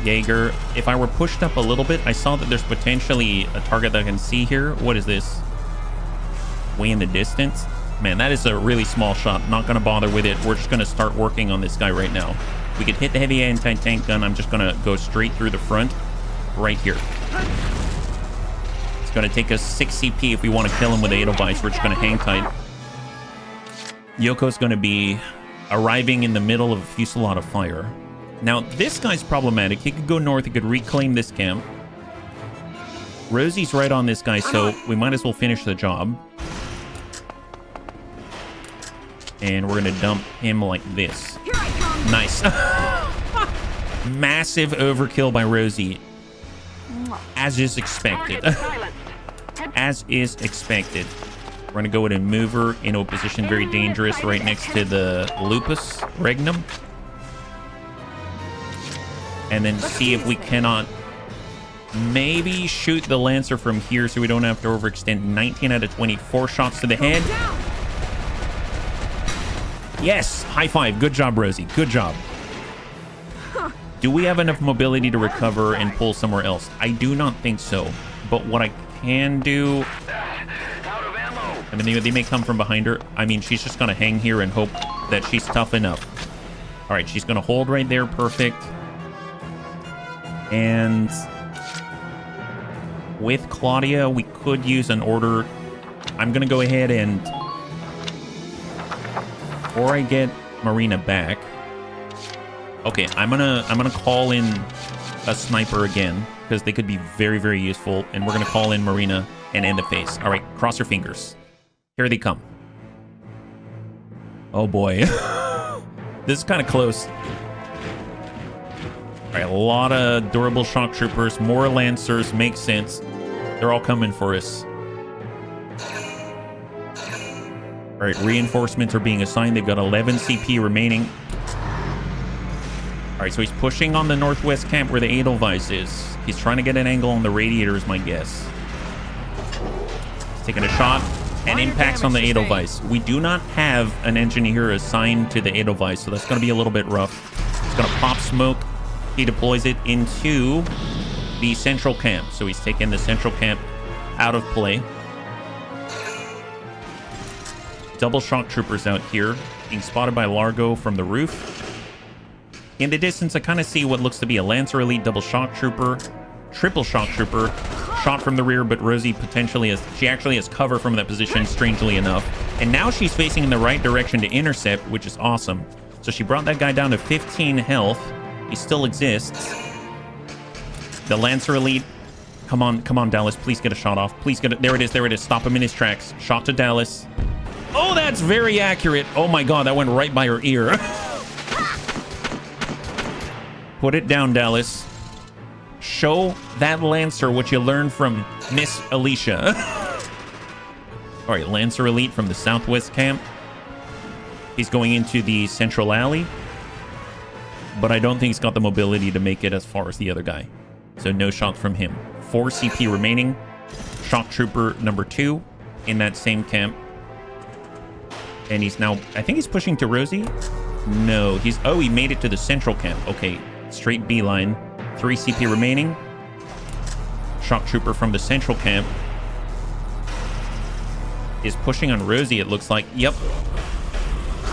Jaeger. If I were pushed up a little bit, I saw that there's potentially a target that I can see here. What is this? Way in the distance? Man, that is a really small shot. Not going to bother with it. We're just going to start working on this guy right now. We could hit the heavy anti-tank gun. I'm just going to go straight through the front right here. It's going to take us 6 CP if we want to kill him with the Edelweiss. We're just going to hang tight. Yoko's going to be arriving in the middle of a fusillade of fire. Now, this guy's problematic. He could go north. He could reclaim this camp. Rosie's right on this guy, so we might as well finish the job. And we're going to dump him like this. Here I come. Nice. Massive overkill by Rosie. As is expected. As is expected. We're going to go ahead and move her into a position very dangerous right next to the Lupus Regnum. And then see if we cannot maybe shoot the Lancer from here so we don't have to overextend. 19 out of 24 shots to the head. Yes, high five. Good job, Rosie. Good job. Do we have enough mobility to recover and pull somewhere else? I do not think so. But what I can do... I mean, they may come from behind her. I mean, she's just going to hang here and hope that she's tough enough. All right, she's going to hold right there. Perfect. And with Claudia, we could use an order. I'm going to go ahead and... Before I get Marina back... Okay, I'm gonna call in a sniper again, because they could be very, very useful. And we're going to call in Marina and end the phase. All right, cross your fingers. Here they come. Oh, boy. This is kind of close. All right, a lot of durable shock troopers, more lancers, makes sense. They're all coming for us. All right, reinforcements are being assigned. They've got 11 CP remaining. All right, so he's pushing on the northwest camp where the Edelweiss is. He's trying to get an angle on the radiator is my guess. He's taking a shot and impacts on the Edelweiss. We do not have an engineer assigned to the Edelweiss, so that's going to be a little bit rough. He's going to pop smoke. He deploys it into the central camp. So he's taking the central camp out of play. Double shock troopers out here, being spotted by Largo from the roof. In the distance, I kind of see what looks to be a Lancer Elite double shock trooper, triple shock trooper, shot from the rear, but Rosie potentially she actually has cover from that position, strangely enough. And now she's facing in the right direction to intercept, which is awesome. So she brought that guy down to 15 health. He still exists. The Lancer Elite. Come on, Dallas. Please get a shot off. Please get it. There it is. Stop him in his tracks. Shot to Dallas. Oh, that's very accurate. Oh my god, that went right by her ear. Put it down, Dallas. Show that Lancer what you learned from Miss Alicia. All right, Lancer Elite from the southwest camp. He's going into the central alley. But I don't think he's got the mobility to make it as far as the other guy. So no shots from him. 4 CP remaining. Shock Trooper number 2 in that same camp. And he's now... I think he's pushing to Rosie. No, he's... Oh, he made it to the central camp. Okay, straight beeline. 3 CP remaining. Shock Trooper from the central camp is pushing on Rosie, it looks like. Yep.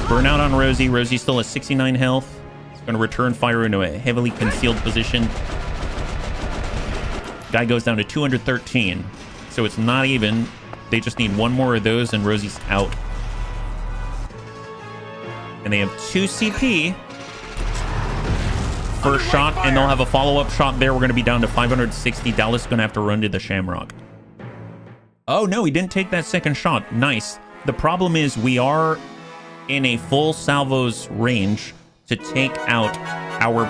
Burnout on Rosie. Rosie still has 69 health. Going to return fire into a heavily concealed position. Guy goes down to 213. So it's not even. They just need one more of those and Rosie's out. And they have 2 CP. First shot, and they'll have a follow-up shot there. We're going to be down to 560. Dallas is going to have to run to the Shamrock. Oh, no, he didn't take that second shot. Nice. The problem is we are in a full salvo's range to take out our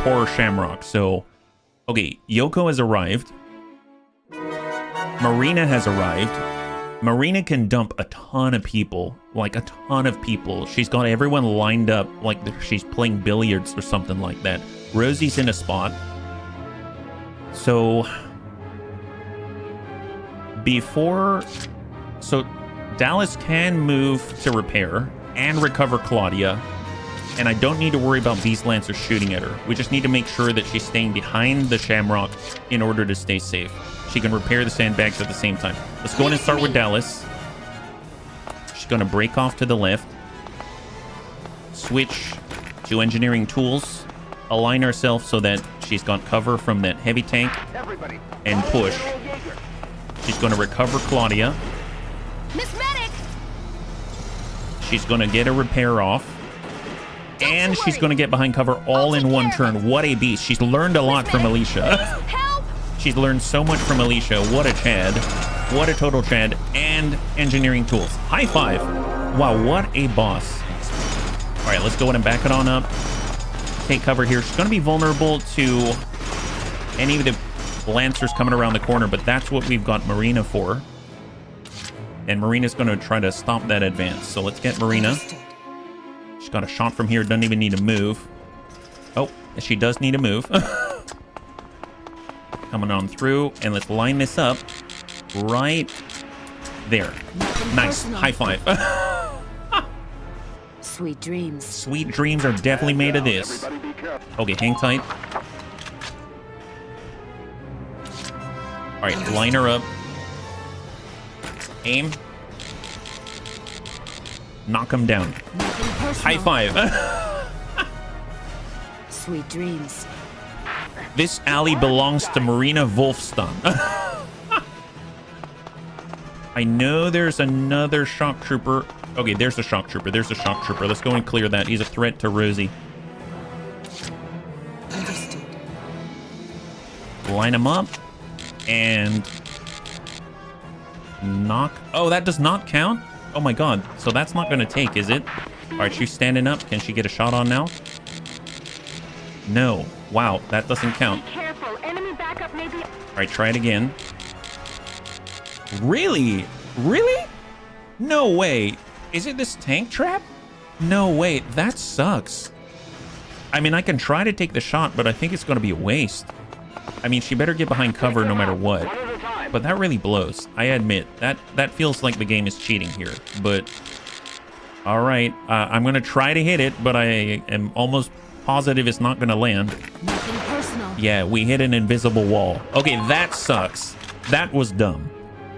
poor Shamrock. So, okay, Yoko has arrived. Marina has arrived. Marina can dump a ton of people, like a ton of people. She's got everyone lined up like she's playing billiards or something like that. Rosie's in a spot. So Dallas can move to repair and recover Claudia. And I don't need to worry about these Lancers shooting at her. We just need to make sure that she's staying behind the Shamrock in order to stay safe. She can repair the sandbags at the same time. Let's go in and start with Dallas. She's going to break off to the left. Switch to engineering tools. Align herself so that she's got cover from that heavy tank. And push. She's going to recover Claudia. Miss Medic! She's going to get a repair off. And she's going to get behind cover all in one turn. What a beast. She's learned a lot from Alicia. She's learned so much from Alicia. What a Chad. What a total Chad. And engineering tools. High five. Wow, what a boss. All right, let's go ahead and back it on up. Take cover here. She's going to be vulnerable to any of the Lancers coming around the corner, but that's what we've got Marina for. And Marina's going to try to stop that advance. So let's get Marina. She's got a shot from here. Doesn't even need to move. Oh, she does need to move. Coming on through. And let's line this up right there. Nice. High five. Sweet dreams. Sweet dreams are definitely made of this. Okay, hang tight. All right, line her up. Aim. Knock him down. High five. Sweet dreams. This alley belongs to Marina Wolfstan. I know there's another shock trooper. Okay, there's a shock trooper. There's a shock trooper. Let's go and clear that. He's a threat to Rosie. Understood. Line him up. And knock. Oh, that does not count? Oh my god. So that's not going to take, is it? All right, she's standing up. Can she get a shot on now? No. Wow, that doesn't count. Be careful. Enemy backup may be... All right, try it again. Really? Really? No way. Is it this tank trap? No way. That sucks. I mean, I can try to take the shot, but I think it's going to be a waste. I mean, she better get behind cover no matter what. But that really blows. I admit, that feels like the game is cheating here. But, all right. I'm going to try to hit it, but I am almost positive it's not going to land. Nothing personal. Yeah, we hit an invisible wall. Okay, that sucks. That was dumb.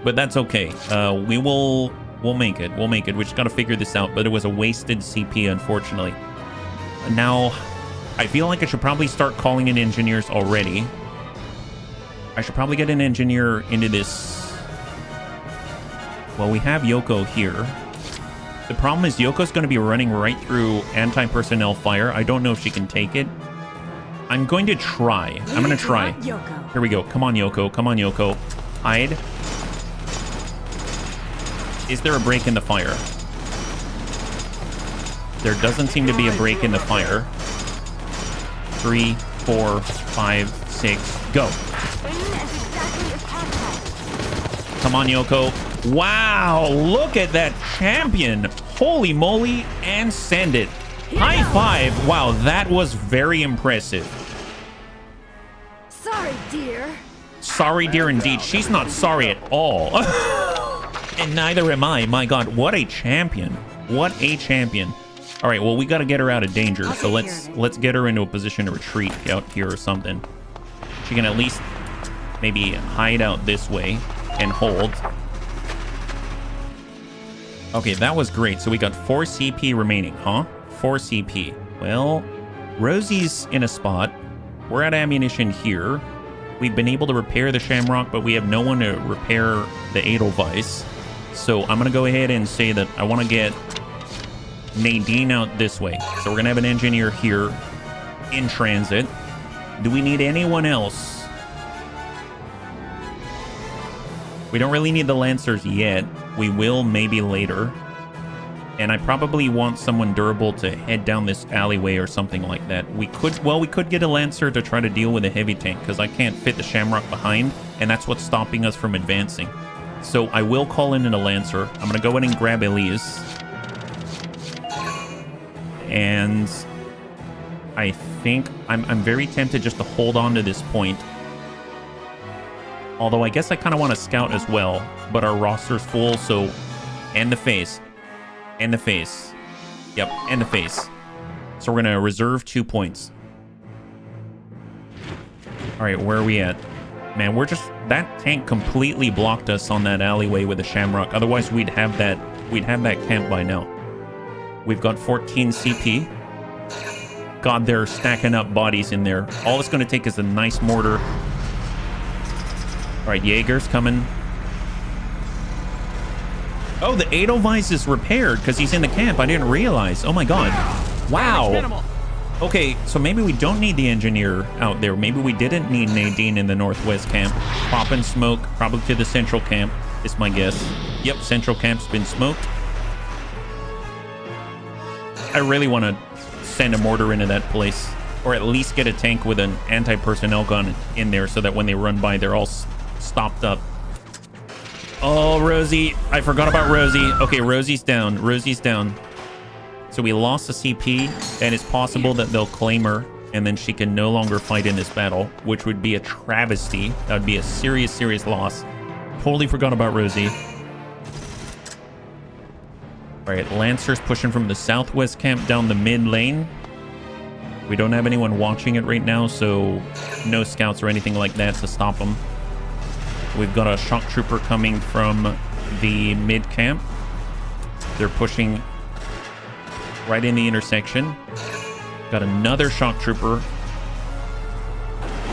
But that's okay. We'll make it. We'll make it. We just got to figure this out. But it was a wasted CP, unfortunately. Now, I feel like I should probably start calling in engineers already. I should probably get an engineer into this. Well, we have Yoko here. The problem is Yoko's going to be running right through anti-personnel fire. I don't know if she can take it. I'm going to try. I'm going to try. Yoko. Here we go. Come on, Yoko. Come on, Yoko. Hide. Is there a break in the fire? There doesn't seem to be a break in the fire. 3, 4, 5, 6, go. Come on, Yoko. Wow, look at that champion. Holy moly, and send it. High five. Wow, that was very impressive. Sorry, dear. Sorry, dear, indeed. She's not sorry at all. And neither am I. My god, what a champion. What a champion. All right, well, we got to get her out of danger. So let's get her into a position to retreat out here or something. She can at least maybe hide out this way and hold. Okay, that was great. So we got 4 CP remaining, huh? 4 CP. Well, Rosie's in a spot. We're at ammunition here. We've been able to repair the Shamrock, but we have no one to repair the Edelweiss. So I'm going to go ahead and say that I want to get Nadine out this way. So we're going to have an engineer here in transit. Do we need anyone else? We don't really need the Lancers yet. We will maybe later. And I probably want someone durable to head down this alleyway or something like that. We could get a Lancer to try to deal with a heavy tank because I can't fit the Shamrock behind, and that's what's stopping us from advancing. So I will call in a Lancer. I'm going to go in and grab Elise. And I think I'm very tempted just to hold on to this point. Although I guess I kind of want to scout as well, but our roster's full, so... And the face. And the face. Yep, and the face. So we're going to reserve 2 points. All right, where are we at? Man, we're just... That tank completely blocked us on that alleyway with a Shamrock. Otherwise, we'd have that camp by now. We've got 14 CP. God, they're stacking up bodies in there. All it's going to take is a nice mortar. All right, Jaeger's coming. Oh, the Edelweiss is repaired because he's in the camp. I didn't realize. Oh my god. Wow. Okay, so maybe we don't need the engineer out there. Maybe we didn't need Nadine in the northwest camp. Popping smoke, probably to the central camp, is my guess. Yep, central camp's been smoked. I really want to send a mortar into that place. Or at least get a tank with an anti-personnel gun in there so that when they run by, they're all stopped up. Oh, Rosie. I forgot about Rosie. Okay, Rosie's down. Rosie's down. So we lost a CP, and it's possible that they'll claim her, and then she can no longer fight in this battle, which would be a travesty. That would be a serious, serious loss. Totally forgot about Rosie. All right, Lancers pushing from the southwest camp down the mid lane. We don't have anyone watching it right now, so no scouts or anything like that to stop them. We've got a shock trooper coming from the mid camp. They're pushing right in the intersection. Got another shock trooper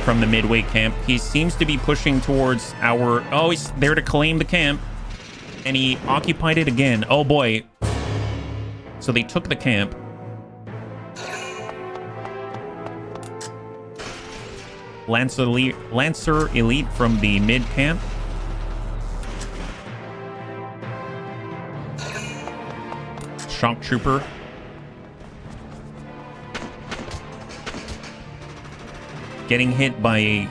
from the midway camp. He seems to be pushing towards our... Oh, he's there to claim the camp. And he occupied it again. Oh, boy. So they took the camp. Lancer Elite from the mid camp. Shock Trooper. Getting hit by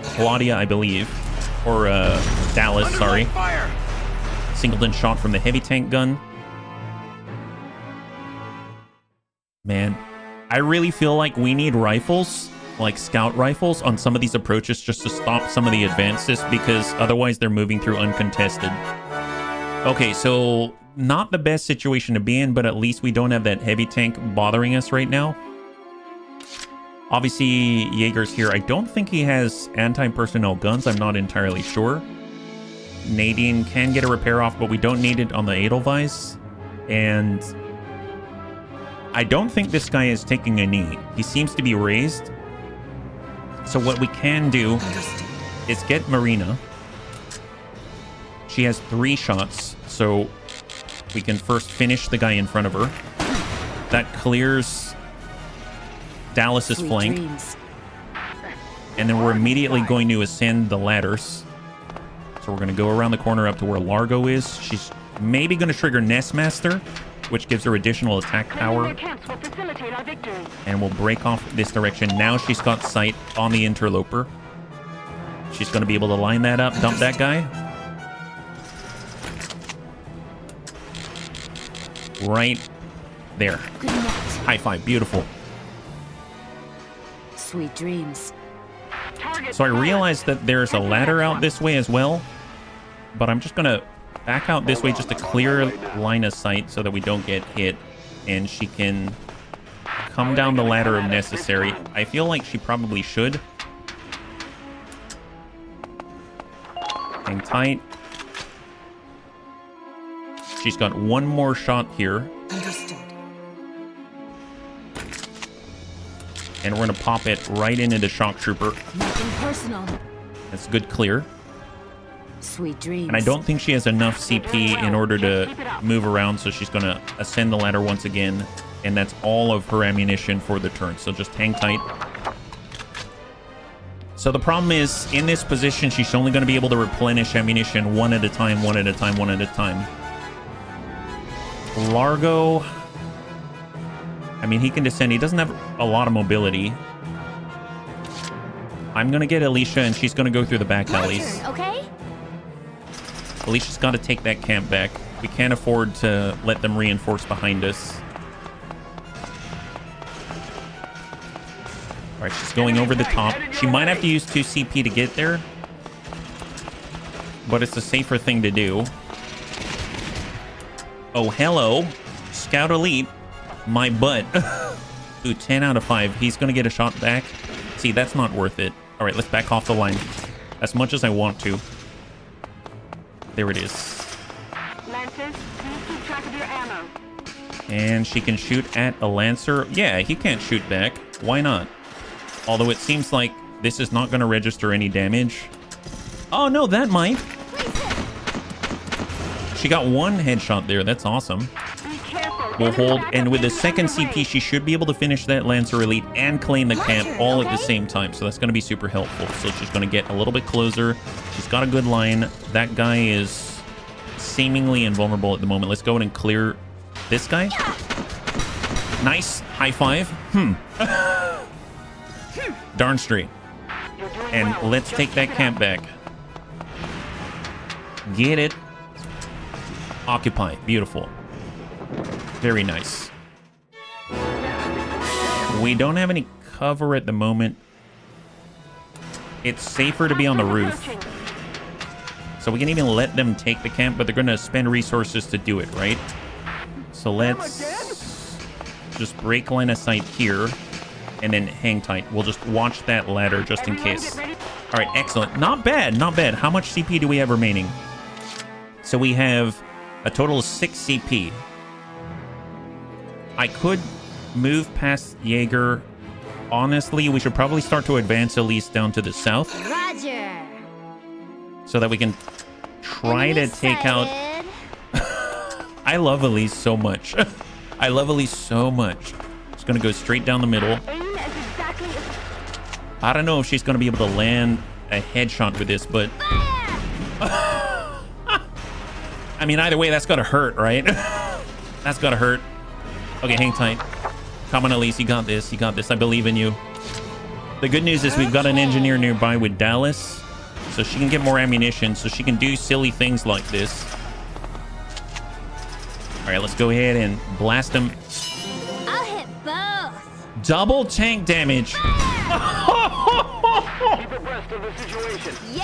Claudia, I believe. Or Dallas, sorry. Singleton shot from the heavy tank gun. Man, I really feel like we need rifles, like scout rifles, on some of these approaches just to stop some of the advances, because otherwise they're moving through uncontested. Okay, so not the best situation to be in, but at least we don't have that heavy tank bothering us right now. Obviously, Jaeger's here. I don't think he has anti-personnel guns. I'm not entirely sure. Nadine can get a repair off, but we don't need it on the Edelweiss. And I don't think this guy is taking a knee. He seems to be raised. So what we can do is get Marina. She has 3 shots, so we can first finish the guy in front of her. That clears Dallas's flank. And then we're immediately going to ascend the ladders. So we're going to go around the corner up to where Largo is. She's maybe going to trigger Nestmaster, which gives her additional attack power. And we'll break off this direction. Now she's got sight on the interloper. She's going to be able to line that up, dump that guy. Right there. High five. Beautiful. Sweet dreams. So I realized that there's a ladder out this way as well, but I'm just going to back out this way just to clear line of sight so that we don't get hit, and she can come down the ladder if necessary. I feel like she probably should. Hang tight. She's got one more shot here. Understood. And we're going to pop it right into the shock trooper. Nothing personal. That's good clear. Sweet dreams. And I don't think she has enough CP in order to move around, so she's going to ascend the ladder once again. And that's all of her ammunition for the turn, so just hang tight. So the problem is, in this position, she's only going to be able to replenish ammunition one at a time, one at a time, one at a time. Largo... I mean, he can descend. He doesn't have a lot of mobility. I'm going to get Alicia, and she's going to go through the back alleys. Okay? Alicia's got to take that camp back. We can't afford to let them reinforce behind us. All right, she's going over the top. She might have to use 2 CP to get there, but it's a safer thing to do. Oh, hello. Scout Elite. My butt. Ooh, 10 out of 5. He's going to get a shot back. See, that's not worth it. All right, let's back off the line. As much as I want to. There it is. Lancers, please keep track of your ammo. And she can shoot at a Lancer. Yeah, he can't shoot back. Why not? Although it seems like this is not going to register any damage. Oh, no, that might. She got 1 headshot there. That's awesome. We'll hold, and with the second CP, she should be able to finish that Lancer Elite and claim the camp all at the same time. So that's going to be super helpful. So she's going to get a little bit closer. She's got a good line. That guy is seemingly invulnerable at the moment. Let's go in and clear this guy. Nice. High five. Darn straight. And let's take that camp back. Get it. Occupy. Beautiful. Very nice. We don't have any cover at the moment. It's safer to be on the roof. So we can even let them take the camp, but they're going to spend resources to do it, right? So let's just break line of sight here and then hang tight. We'll just watch that ladder just in case. All right, excellent. Not bad, not bad. How much CP do we have remaining? So we have a total of 6 CP. I could move past Jaeger honestly, we should probably start to advance Elise down to the south. Roger. So that we can try to take out... I love Elise so much. I love Elise so much. Just gonna go straight down the middle. I don't know if she's gonna be able to land a headshot with this, but... I mean, either way, that's gotta hurt, right? That's gotta hurt. Okay, hang tight. Come on, Elise, you got this. You got this. I believe in you. The good news is we've got an engineer nearby with Dallas, so she can get more ammunition, so she can do silly things like this. All right, let's go ahead and blast him. I'll hit both. Double tank damage. Keep abreast of the situation. Yay!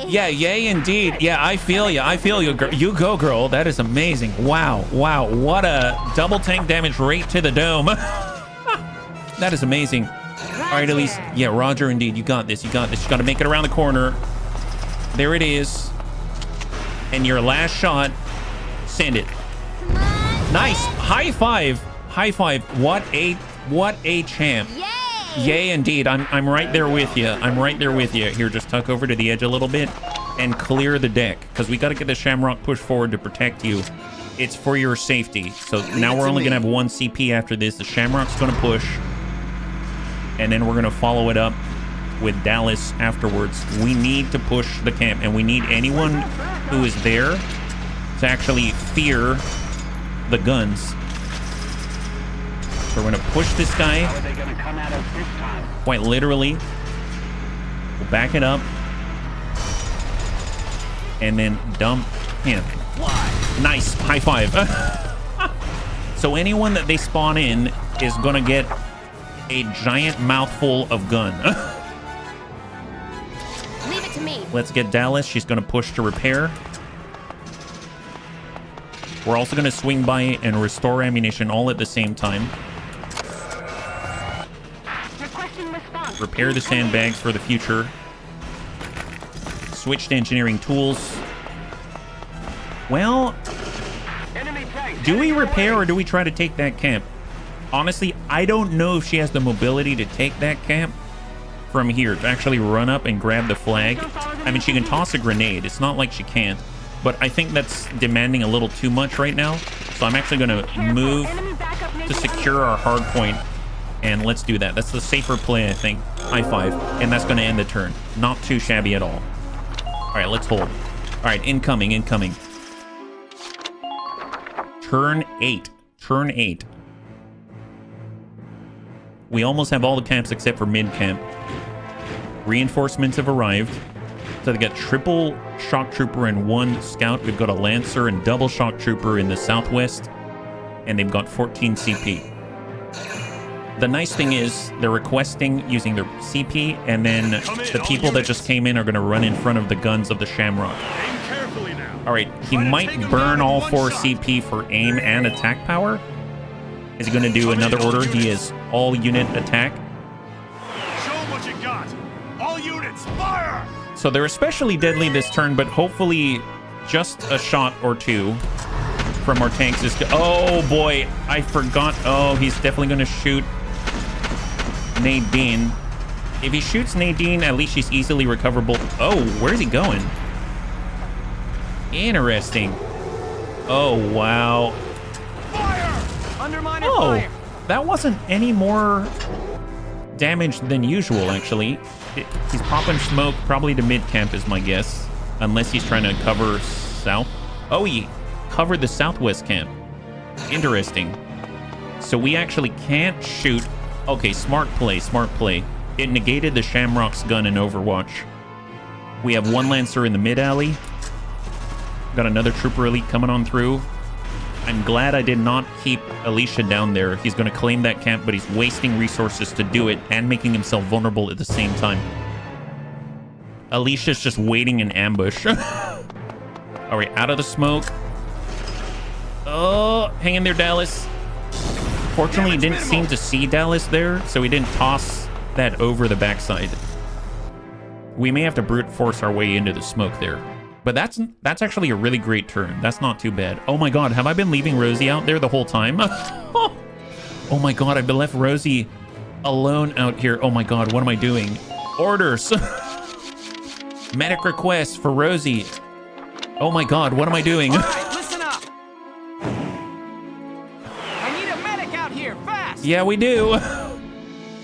Yeah, yay indeed. Yeah, I feel you. I feel you. You go, girl. That is amazing. Wow. Wow. What a double tank damage rate to the dome. That is amazing. All right, Elise. Yeah, Roger indeed. You got this. You got this. You got to make it around the corner. There it is. And your last shot. Send it. Nice. High five. High five. What a champ. Yay! Yay, indeed. I'm right there with you. I'm right there with you. Here, just tuck over to the edge a little bit and clear the deck, because we got to get the Shamrock pushed forward to protect you. It's for your safety. So now we're only going to have 1 CP after this. The Shamrock's going to push, and then we're going to follow it up with Dallas afterwards. We need to push the camp, and we need anyone who is there to actually fear the guns. So we're gonna push this guy. How are they gonna come at us this time? Quite literally. We'll back it up. And then dump him. Nice. High five. So anyone that they spawn in is gonna get a giant mouthful of gun. Leave it to me. Let's get Dallas. She's gonna push to repair. We're also gonna swing by and restore ammunition all at the same time. Repair the sandbags for the future. Switch to engineering tools. Well, do we repair or do we try to take that camp? Honestly, I don't know if she has the mobility to take that camp from here, to actually run up and grab the flag. I mean, she can toss a grenade. It's not like she can't. But I think that's demanding a little too much right now. So I'm actually going to move to secure our hard point. And let's do that. That's the safer play, I think. High five. And that's going to end the turn. Not too shabby at all. All right, let's hold. All right, incoming, incoming. Turn 8. Turn 8. We almost have all the camps except for mid-camp. Reinforcements have arrived. So they got triple shock trooper and 1 scout. We've got a lancer and double shock trooper in the southwest. And they've got 14 CP. The nice thing is they're requesting using their CP, and then the people that just came in are going to run in front of the guns of the Shamrock. All right, he might burn all 4 CP for aim and attack power. Is he going to do another order? He is all unit attack. Show what you got. All units, fire! So they're especially deadly this turn, but hopefully just a shot or 2 from our tanks is... Oh boy, I forgot. Oh, he's definitely going to shoot Nadine. If he shoots Nadine, at least she's easily recoverable. Oh, where's he going? Interesting. Oh, wow. Fire! Undermine Oh, fire! that wasn't any more damage than usual, actually. He's popping smoke probably to mid-camp is my guess. Unless he's trying to cover south. Oh, he covered the southwest camp. Interesting. So we actually can't shoot. Okay, smart play, smart play. It negated the Shamrock's gun in Overwatch. We have 1 Lancer in the mid-alley. Got another Trooper Elite coming on through. I'm glad I did not keep Alicia down there. He's going to claim that camp, but he's wasting resources to do it and making himself vulnerable at the same time. Alicia's just waiting in ambush. All right, out of the smoke. Oh, hang in there, Dallas. Fortunately, he didn't seem to see Dallas there, so he didn't toss that over the backside. We may have to brute force our way into the smoke there. But that's actually a really great turn. That's not too bad. Oh my god, have I been leaving Rosie out there the whole time? Oh my god, I've been left Rosie alone out here. Oh my god, what am I doing? Orders! Medic requests for Rosie. Oh my god, what am I doing? All right, listen up. I need a medic out here, fast. Yeah, we do.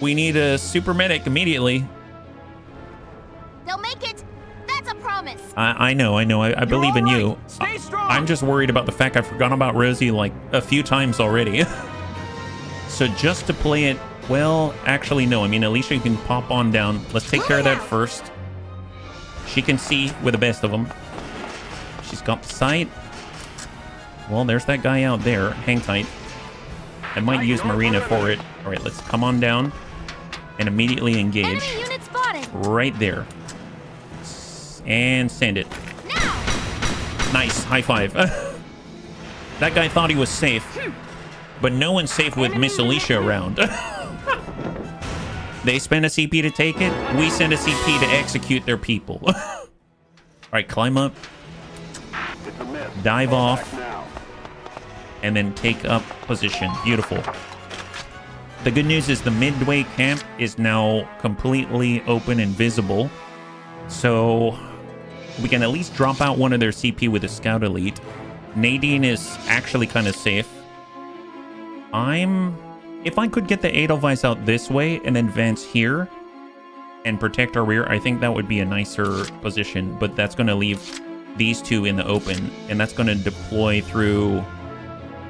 We need a super medic immediately. They'll make it. That's a promise. I know. I believe in you. Stay strong. I'm just worried about the fact I've forgotten about Rosie like a few times already. So just to play it, well, actually no. I mean, Alicia, you can pop on down. Let's take care of that first. She can see with the best of them. She's got sight. Well, there's that guy out there. Hang tight. I might use Marina for it. All right, let's come on down and immediately engage. Enemy unit spotted. Right there. And send it. Now. Nice. High five. That guy thought he was safe. But no one's safe with Miss Alicia around. They spend a CP to take it. We send a CP to execute their people. All right, climb up. Dive off. And then take up position. Beautiful. The good news is the midway camp is now completely open and visible. So we can at least drop out one of their CP with a scout elite. Nadine is actually kind of safe. If I could get the Edelweiss out this way and advance here and protect our rear, I think that would be a nicer position. But that's going to leave these two in the open, and that's going to deploy through...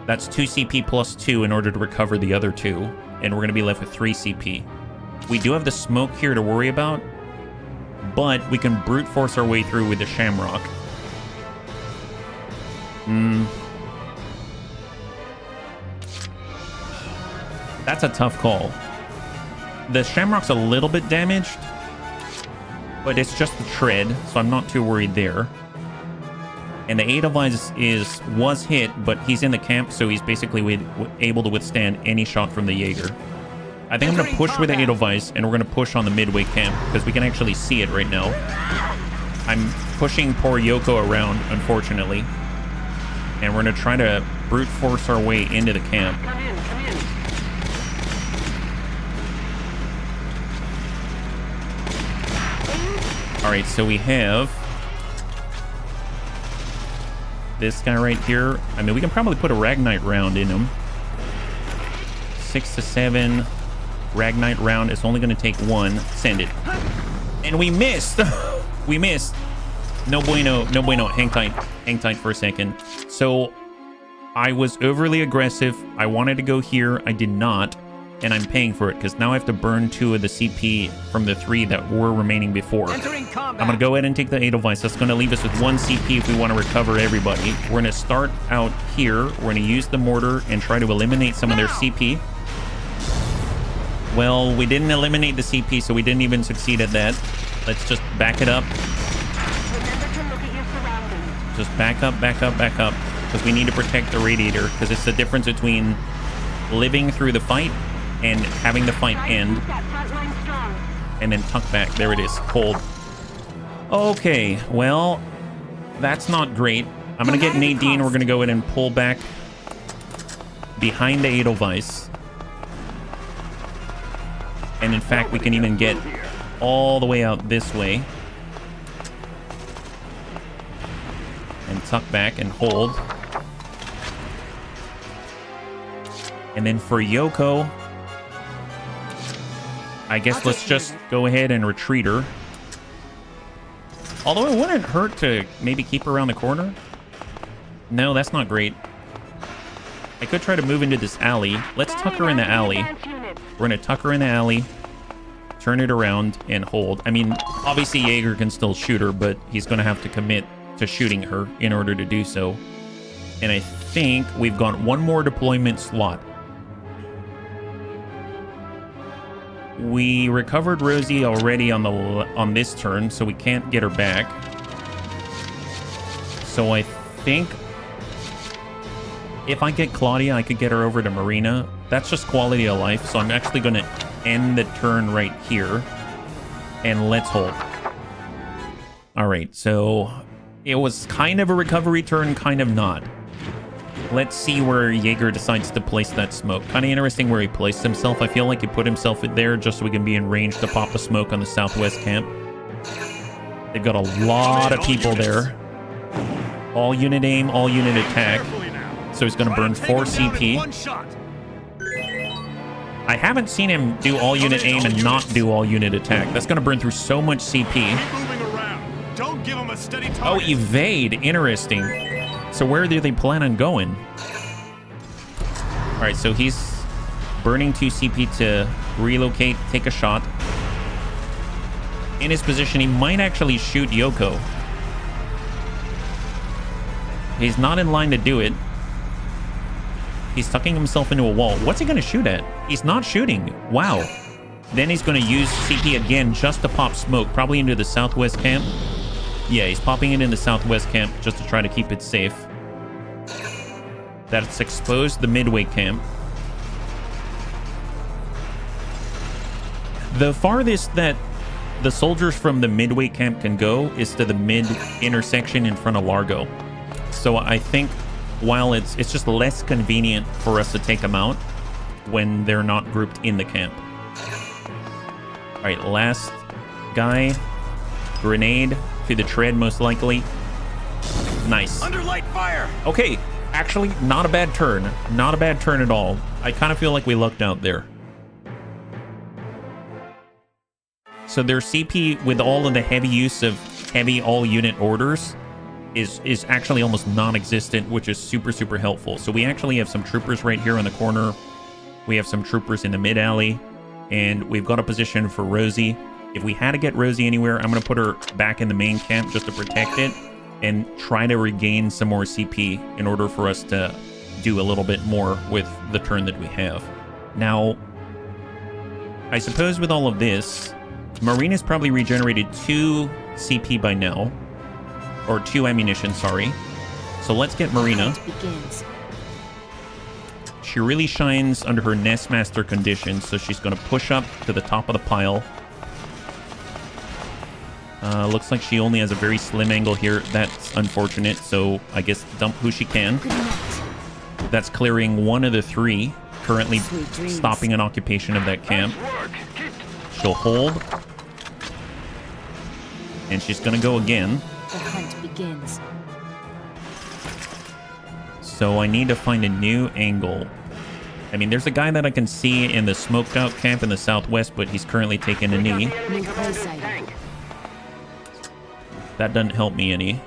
That's 2 CP plus 2 in order to recover the other 2, and we're going to be left with 3 CP. We do have the smoke here to worry about, but we can brute force our way through with the Shamrock. That's a tough call. The Shamrock's a little bit damaged, but it's just the tread, so I'm not too worried there. And the Edelweiss was hit, but he's in the camp, so he's basically able to withstand any shot from the Jaeger. I think I'm going to push with the Edelweiss, and we're going to push on the midway camp, because we can actually see it right now. I'm pushing poor Yoko around, unfortunately. And we're going to try to brute force our way into the camp. Come in, come in. Alright, so we have this guy right here. I mean, we can probably put a Ragnite round in him. 6 to 7 Ragnite round. It's only going to take 1. Send it. And we missed. We missed. No bueno. No bueno. Hang tight. Hang tight for a second. So I was overly aggressive. I wanted to go here. I did not. And I'm paying for it because now I have to burn 2 of the CP from the 3 that were remaining before. Entering combat. I'm going to go ahead and take the Edelweiss. That's going to leave us with 1 CP if we want to recover everybody. We're going to start out here. We're going to use the mortar and try to eliminate some of their CP. Well, we didn't eliminate the CP, so we didn't even succeed at that. Let's just back it up. Remember to look at your surroundings. Just back up, back up, back up. Because we need to protect the radiator. Because it's the difference between living through the fight and having the fight end. Keep that front line strong. And then tuck back. There it is. Hold. Okay, well, that's not great. I'm going to get Nadine. We're going to go in and pull back behind the Edelweiss. And in fact, we can even get all the way out this way. And tuck back and hold. And then for Yoko, I guess let's just go ahead and retreat her. Although it wouldn't hurt to maybe keep her around the corner. No, that's not great. I could try to move into this alley. Let's tuck her in the alley. We're going to tuck her in the alley, turn it around, and hold. I mean, obviously Jaeger can still shoot her, but he's going to have to commit to shooting her in order to do so. And I think we've got 1 more deployment slot. We recovered Rosie already on this turn, so we can't get her back. So I think if I get Claudia, I could get her over to Marina. That's just quality of life, so I'm actually going to end the turn right here. And let's hold. All right, so it was kind of a recovery turn, kind of not. Let's see where Jaeger decides to place that smoke. Kind of interesting where he placed himself. I feel like he put himself there just so we can be in range to pop a smoke on the southwest camp. They've got a lot of people there. All unit aim, all unit attack. So he's going to burn 4 CP. I haven't seen him do all unit aim and not do all unit attack. That's going to burn through so much CP. Don't give him a steady target. Oh, evade. Interesting. So where do they plan on going? All right, so he's burning 2 CP to relocate, take a shot. In his position, he might actually shoot Yoko. He's not in line to do it. He's tucking himself into a wall. What's he going to shoot at? He's not shooting. Wow. Then he's going to use CP again just to pop smoke, probably into the southwest camp. Yeah, he's popping it in the southwest camp just to try to keep it safe. That's exposed the midway camp. The farthest that the soldiers from the midway camp can go is to the mid intersection in front of Largo. So I think while it's just less convenient for us to take them out when they're not grouped in the camp. All right, last guy. Grenade to the tread, most likely. Nice. Under light fire. Okay, actually, not a bad turn. Not a bad turn at all. I kind of feel like we lucked out there. So their CP, with all of the heavy use of heavy all-unit orders, is actually almost non-existent, which is super, super helpful. So we actually have some troopers right here on the corner. We have some troopers in the mid-alley. And we've got a position for Rosie. If we had to get Rosie anywhere, I'm going to put her back in the main camp just to protect it and try to regain some more CP in order for us to do a little bit more with the turn that we have. Now, I suppose with all of this, Marina's probably regenerated 2 CP by now. Or 2 ammunition, sorry. So let's get Marina. She really shines under her Nestmaster condition, so she's going to push up to the top of the pile. Looks like she only has a very slim angle here. That's unfortunate, so I guess dump who she can. That's clearing 1 of the 3, currently stopping an occupation of that camp. She'll hold. And she's going to go again. The hunt begins. So I need to find a new angle. I mean, there's a guy that I can see in the smoked out camp in the southwest, but he's currently taking a knee. New prey sighting. That doesn't help me any.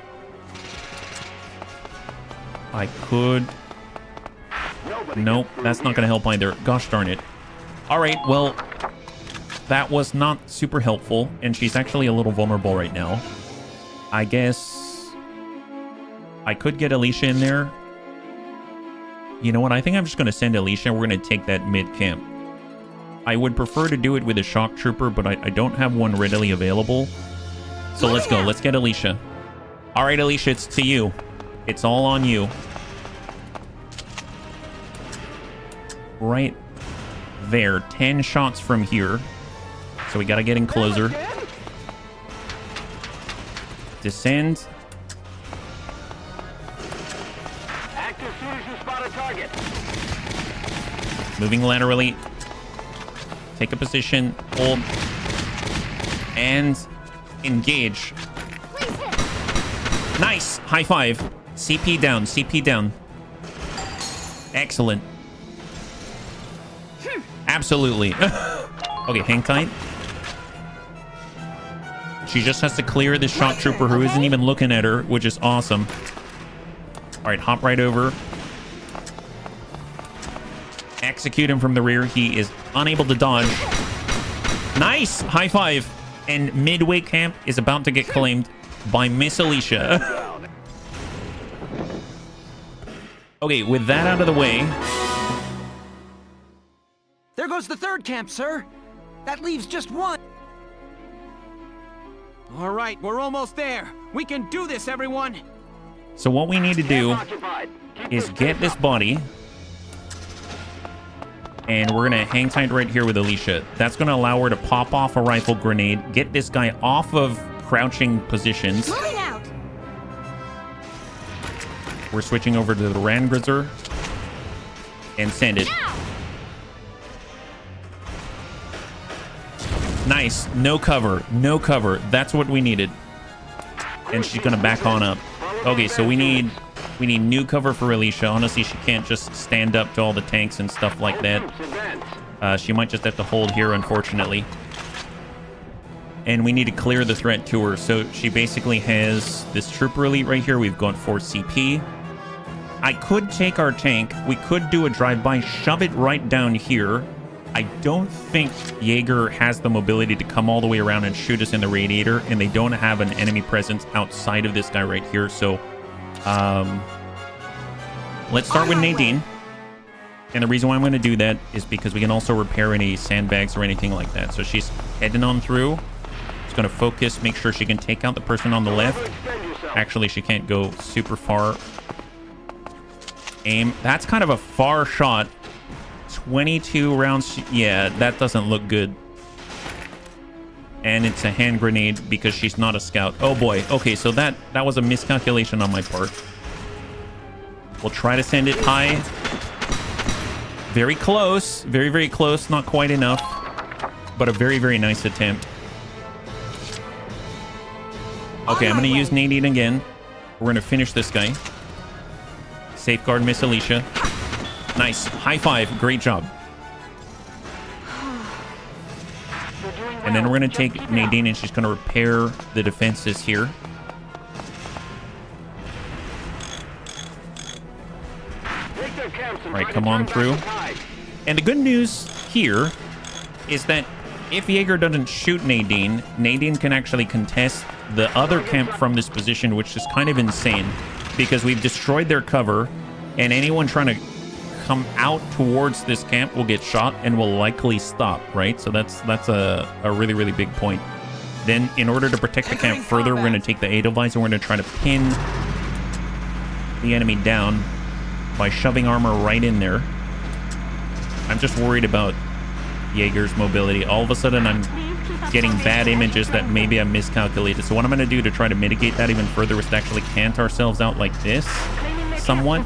I could... Nope, that's not going to help either. Gosh darn it. All right, well, that was not super helpful, and she's actually a little vulnerable right now. I guess I could get Alicia in there. You know what? I think I'm just going to send Alicia. We're going to take that mid-camp. I would prefer to do it with a shock trooper, but I don't have one readily available. So let's go. Let's get Alicia. All right, Alicia, it's to you. It's all on you. Right there. 10 shots from here. So we got to get in closer. Descend. Act as soon as you spot a target. Moving laterally. Take a position. Hold. And engage. Nice. High five. CP down. CP down. Excellent. Absolutely. Okay, hang tight. She just has to clear this shock trooper who isn't even looking at her, which is awesome. All right, hop right over. Execute him from the rear. He is unable to dodge. Nice! High five. And midway camp is about to get claimed by Miss Alicia. Okay, with that out of the way... There goes the 3rd camp, sir. That leaves just 1. All right, we're almost there. We can do this, everyone. So what we need to do is get this body. And we're going to hang tight right here with Alicia. That's going to allow her to pop off a rifle grenade, get this guy off of crouching positions. Moving out. We're switching over to the Rangrizer and send it. Nice. No cover. No cover. That's what we needed. And she's going to back on up. Okay, so we need new cover for Alicia. Honestly, she can't just stand up to all the tanks and stuff like that. She might just have to hold here, unfortunately. And we need to clear the threat to her. So she basically has this Trooper Elite right here. We've got 4 CP. I could take our tank. We could do a drive-by, shove it right down here. I don't think Jaeger has the mobility to come all the way around and shoot us in the radiator, and they don't have an enemy presence outside of this guy right here. So let's start with Nadine. And the reason why I'm going to do that is because we can also repair any sandbags or anything like that. So she's heading on through. She's going to focus, make sure she can take out the person on the left. Actually, she can't go super far. Aim. That's kind of a far shot. 22 rounds. Yeah, that doesn't look good. And it's a hand grenade because she's not a scout. Oh boy. Okay, so that was a miscalculation on my part. We'll try to send it high. Very close. Very, very close. Not quite enough. But a very, very nice attempt. Okay, I'm going to use Nadine again. We're going to finish this guy. Safeguard Miss Alicia. Nice. High five. Great job. And then we're going to take Nadine and she's going to repair the defenses here. All right, come on through. And the good news here is that if Jaeger doesn't shoot Nadine, Nadine can actually contest the other camp from this position, which is kind of insane because we've destroyed their cover, and anyone trying to come out towards this camp will get shot and will likely stop, right? So that's a really, really big point. Then in order to protect the camp further, we're going to take the Edelweiss and we're going to try to pin the enemy down by shoving armor right in there. I'm just worried about Jaeger's mobility. All of a sudden, I'm getting bad images that maybe I miscalculated. So what I'm going to do to try to mitigate that even further is to actually cant ourselves out like this, somewhat.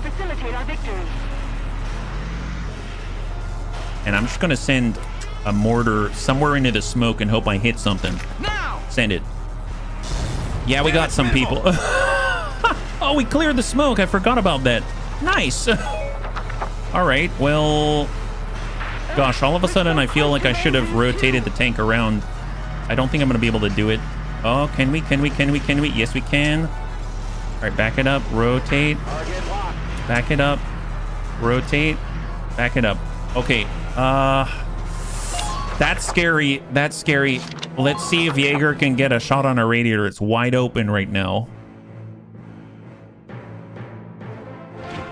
And I'm just going to send a mortar somewhere into the smoke and hope I hit something. Send it. Yeah, we got some people. Oh, we cleared the smoke. I forgot about that. Nice. All right, well, gosh, all of a sudden I feel like I should have rotated the tank around. I don't think I'm going to be able to do it. Oh, can we? Yes, we can. All right, back it up. Rotate. Back it up. Rotate. Back it up. Okay. That's scary. That's scary. Let's see if Jaeger can get a shot on our radiator. It's wide open right now.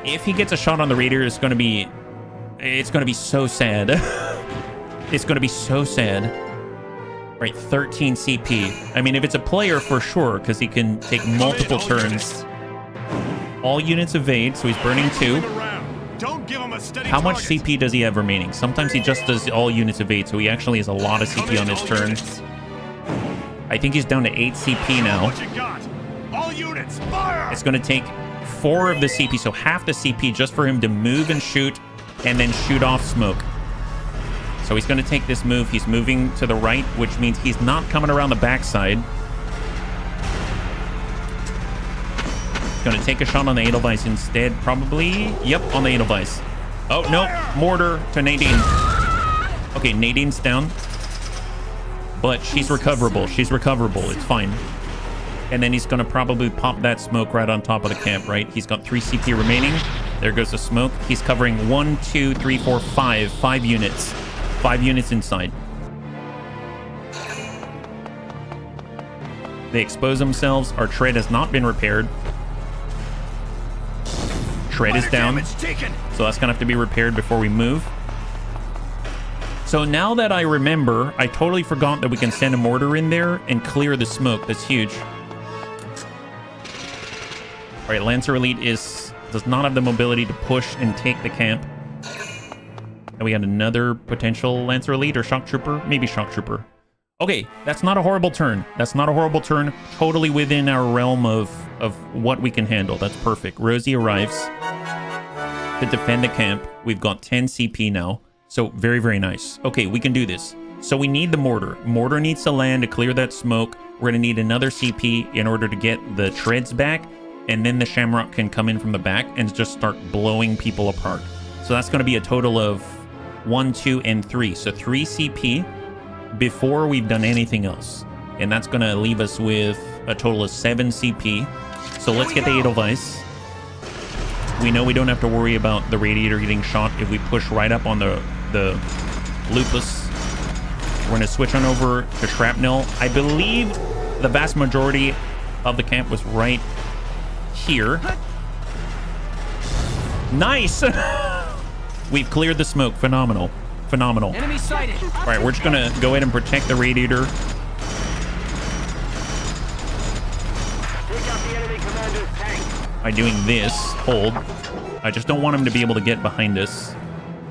If he gets a shot on the radiator, it's going to be so sad. It's going to be so sad. Right, 13 CP. I mean, if it's a player, for sure, because he can take multiple turns. All units evade, so he's burning 2. How much CP does he have remaining? Sometimes he just does all units evade, so he actually has a lot of CP on his turn. I think he's down to 8 CP now. It's going to take 4 of the CP, so half the CP just for him to move and shoot, and then shoot off smoke. So he's going to take this move. He's moving to the right, which means he's not coming around the backside. He's going to take a shot on the Edelweiss instead, probably. Yep, on the Edelweiss. Oh, no. Mortar to Nadine. Okay, Nadine's down. But she's recoverable. She's recoverable. It's fine. And then he's going to probably pop that smoke right on top of the camp, right? He's got 3 CP remaining. There goes the smoke. He's covering 1, 2, 3, 4, 5. 5 units. 5 units inside. They expose themselves. Our tread has not been repaired. Tread is down. So that's going to have to be repaired before we move. So now that I remember, I totally forgot that we can send a mortar in there and clear the smoke. That's huge. All right, Lancer Elite does not have the mobility to push and take the camp. And we had another potential Lancer Elite or Shock Trooper. Maybe Shock Trooper. Okay, that's not a horrible turn. That's not a horrible turn. Totally within our realm of what we can handle. That's perfect. Rosie arrives to defend the camp. We've got 10 CP now. So very, very nice. Okay, we can do this. So we need the mortar. Mortar needs to land to clear that smoke. We're going to need another CP in order to get the treads back. And then the Shamrock can come in from the back and just start blowing people apart. So that's going to be a total of 1, 2, and 3. So 3 CP before we've done anything else. And that's going to leave us with a total of 7 CP. So let's get the Edelweiss. We know we don't have to worry about the radiator getting shot if we push right up on the Lupus. We're going to switch on over to Shrapnel. I believe the vast majority of the camp was right here. Nice! We've cleared the smoke. Phenomenal. Phenomenal. Enemy sighted. All right, we're just going to go ahead and protect the radiator. Take out the enemy commander's tank. By doing this, hold. I just don't want him to be able to get behind us.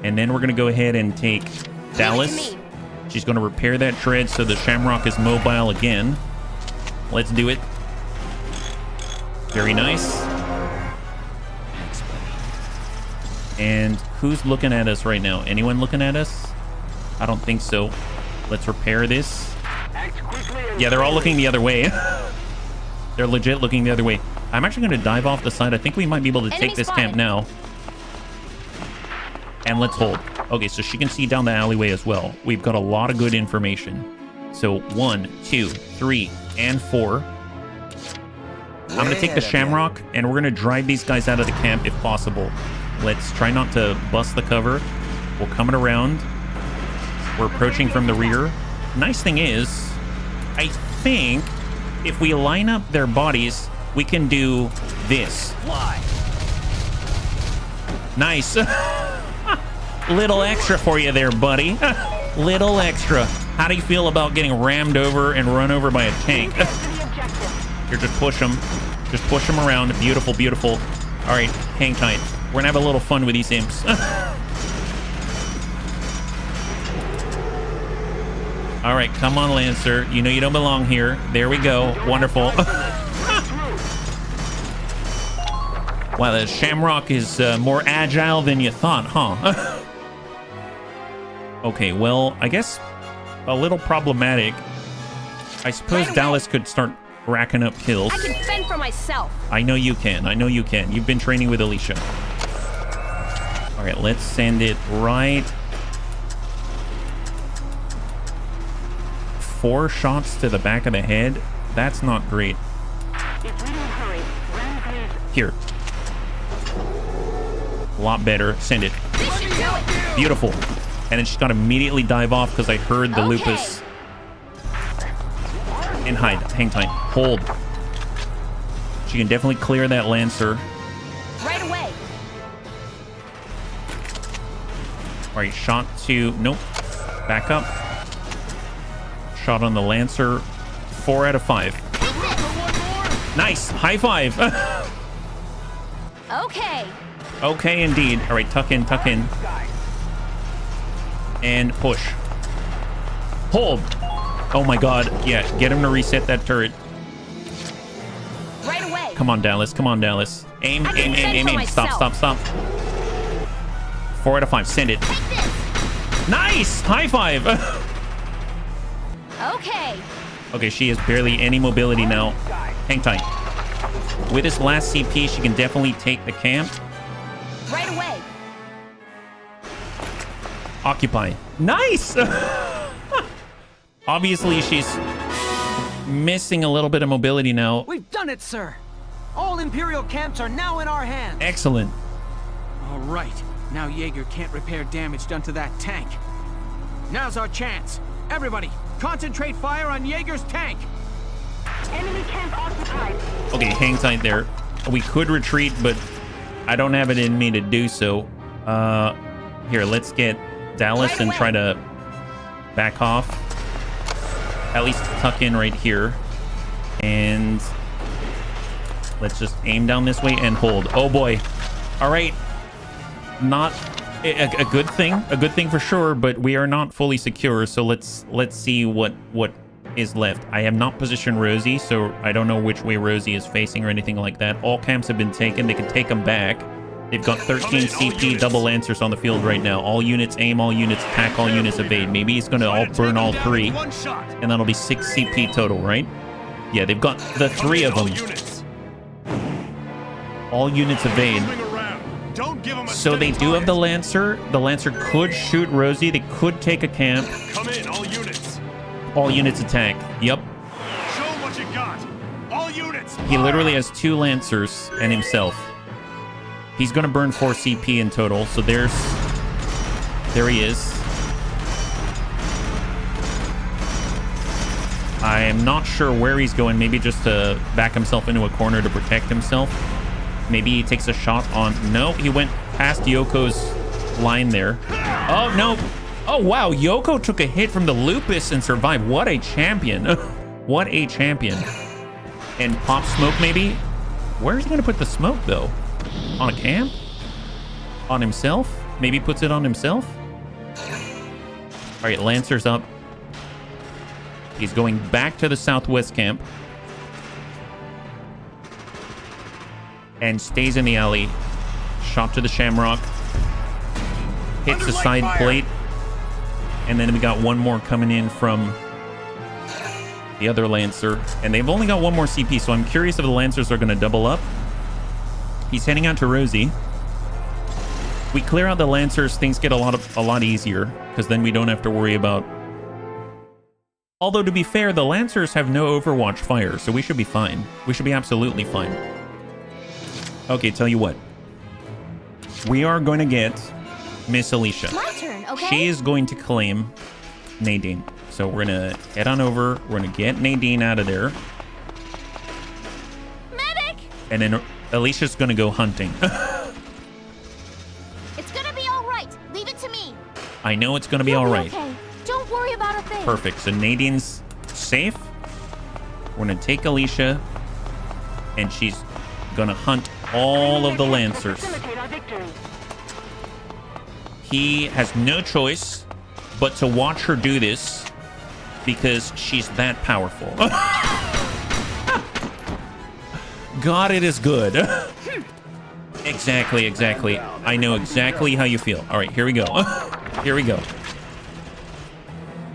And then we're going to go ahead and take Dallas. She's going to repair that tread so the Shamrock is mobile again. Let's do it. Very nice. And who's looking at us right now? Anyone looking at us? I don't think so. Let's repair this. Yeah, they're all looking the other way. They're legit looking the other way. I'm actually going to dive off the side. I think we might be able to take this camp now. And let's hold. Okay, so she can see down the alleyway as well. We've got a lot of good information. So 1, 2, 3, and 4. I'm going to take the Shamrock, and we're going to drive these guys out of the camp if possible. Let's try not to bust the cover. We're coming around. We're approaching from the rear. Nice thing is, I think if we line up their bodies, we can do this. Nice. Little extra for you there, buddy. Little extra. How do you feel about getting rammed over and run over by a tank? Here, just push them. Just push them around. Beautiful, beautiful. All right, hang tight. We're gonna have a little fun with these imps. All right, come on, Lancer. You know you don't belong here. There we go. Wonderful. Wow, the Shamrock is more agile than you thought, huh? Okay, well, I guess a little problematic. I suppose Dallas could start racking up kills. I can fend for myself. I know you can. I know you can. You've been training with Alicia. All right, let's send it right. 4 shots to the back of the head. That's not great. Here. A lot better. Send it. This should do it. Beautiful. And then she's got to immediately dive off because I heard the Lupus. And hide. Hang tight. Hold. She can definitely clear that Lancer. Right away. All right, shot to... Nope. Back up. Shot on the Lancer. 4 out of 5. Nice. High five. Okay. Okay, indeed. All right, tuck in, tuck in. And push. Hold. Oh my god. Yeah, get him to reset that turret. Right away. Come on, Dallas. Come on, Dallas. Aim, aim, aim, aim, aim. Stop, stop, stop. 4 out of 5. Send it. Nice! High five. Okay. Okay, she has barely any mobility now. Hang tight. With this last CP, she can definitely take the camp. Right away. Occupy. Nice! Obviously, she's missing a little bit of mobility now. We've done it, sir. All Imperial camps are now in our hands. Excellent. All right. Now Jaeger can't repair damage done to that tank. Now's our chance. Everybody, concentrate fire on Jaeger's tank. Enemy camp occupied. Okay, hang tight there. We could retreat, but I don't have it in me to do so. Here, let's get Dallas and try to back off. At least tuck in right here. And let's just aim down this way and hold. Oh boy. All right. Not A good thing for sure, but we are not fully secure, so let's see what is left. I have not positioned Rosie, so I don't know which way Rosie is facing or anything like that. All camps have been taken. They can take them back. They've got 13 CP double Lancers on the field right now. All units aim, all units attack, all units evade. Maybe he's going to all burn all 3, and that'll be 6 CP total, right? Yeah, they've got the 3 of them. All units evade. So they do have the Lancer. The Lancer could shoot Rosie. They could take a camp. Come in, all units. All units attack. Yep. Show 'em what you got. All units. He literally has 2 Lancers and himself. He's going to burn 4 CP in total. So there he is. I am not sure where he's going. Maybe just to back himself into a corner to protect himself. Maybe he takes a shot on... No, he went past Yoko's line there. Oh, no. Oh, wow. Yoko took a hit from the Lupus and survived. What a champion. What a champion. And pop smoke, maybe? Where's he going to put the smoke, though? On a camp? On himself? Maybe puts it on himself? All right, Lancer's up. He's going back to the southwest camp. And stays in the alley. Shot to the Shamrock. Hits the side plate. And then we got one more coming in from the other Lancer. And they've only got 1 more CP, so I'm curious if the Lancers are going to double up. He's heading out to Rosie. We clear out the Lancers, things get a lot easier, because then we don't have to worry about... Although, to be fair, the Lancers have no Overwatch fire, so we should be fine. We should be absolutely fine. Okay, tell you what. We are going to get Miss Alicia. My turn, okay? She is going to claim Nadine. So we're going to head on over. We're going to get Nadine out of there. Medic! And then Alicia's going to go hunting. It's going to be all right. Leave it to me. I know it's going to be all right. Okay. Don't worry about a thing. Perfect. So Nadine's safe. We're going to take Alicia. And she's going to hunt all of the Lancers. He has no choice but to watch her do this because she's that powerful. God, it is good. Exactly. I know exactly how you feel. All right, here we go. Here we go.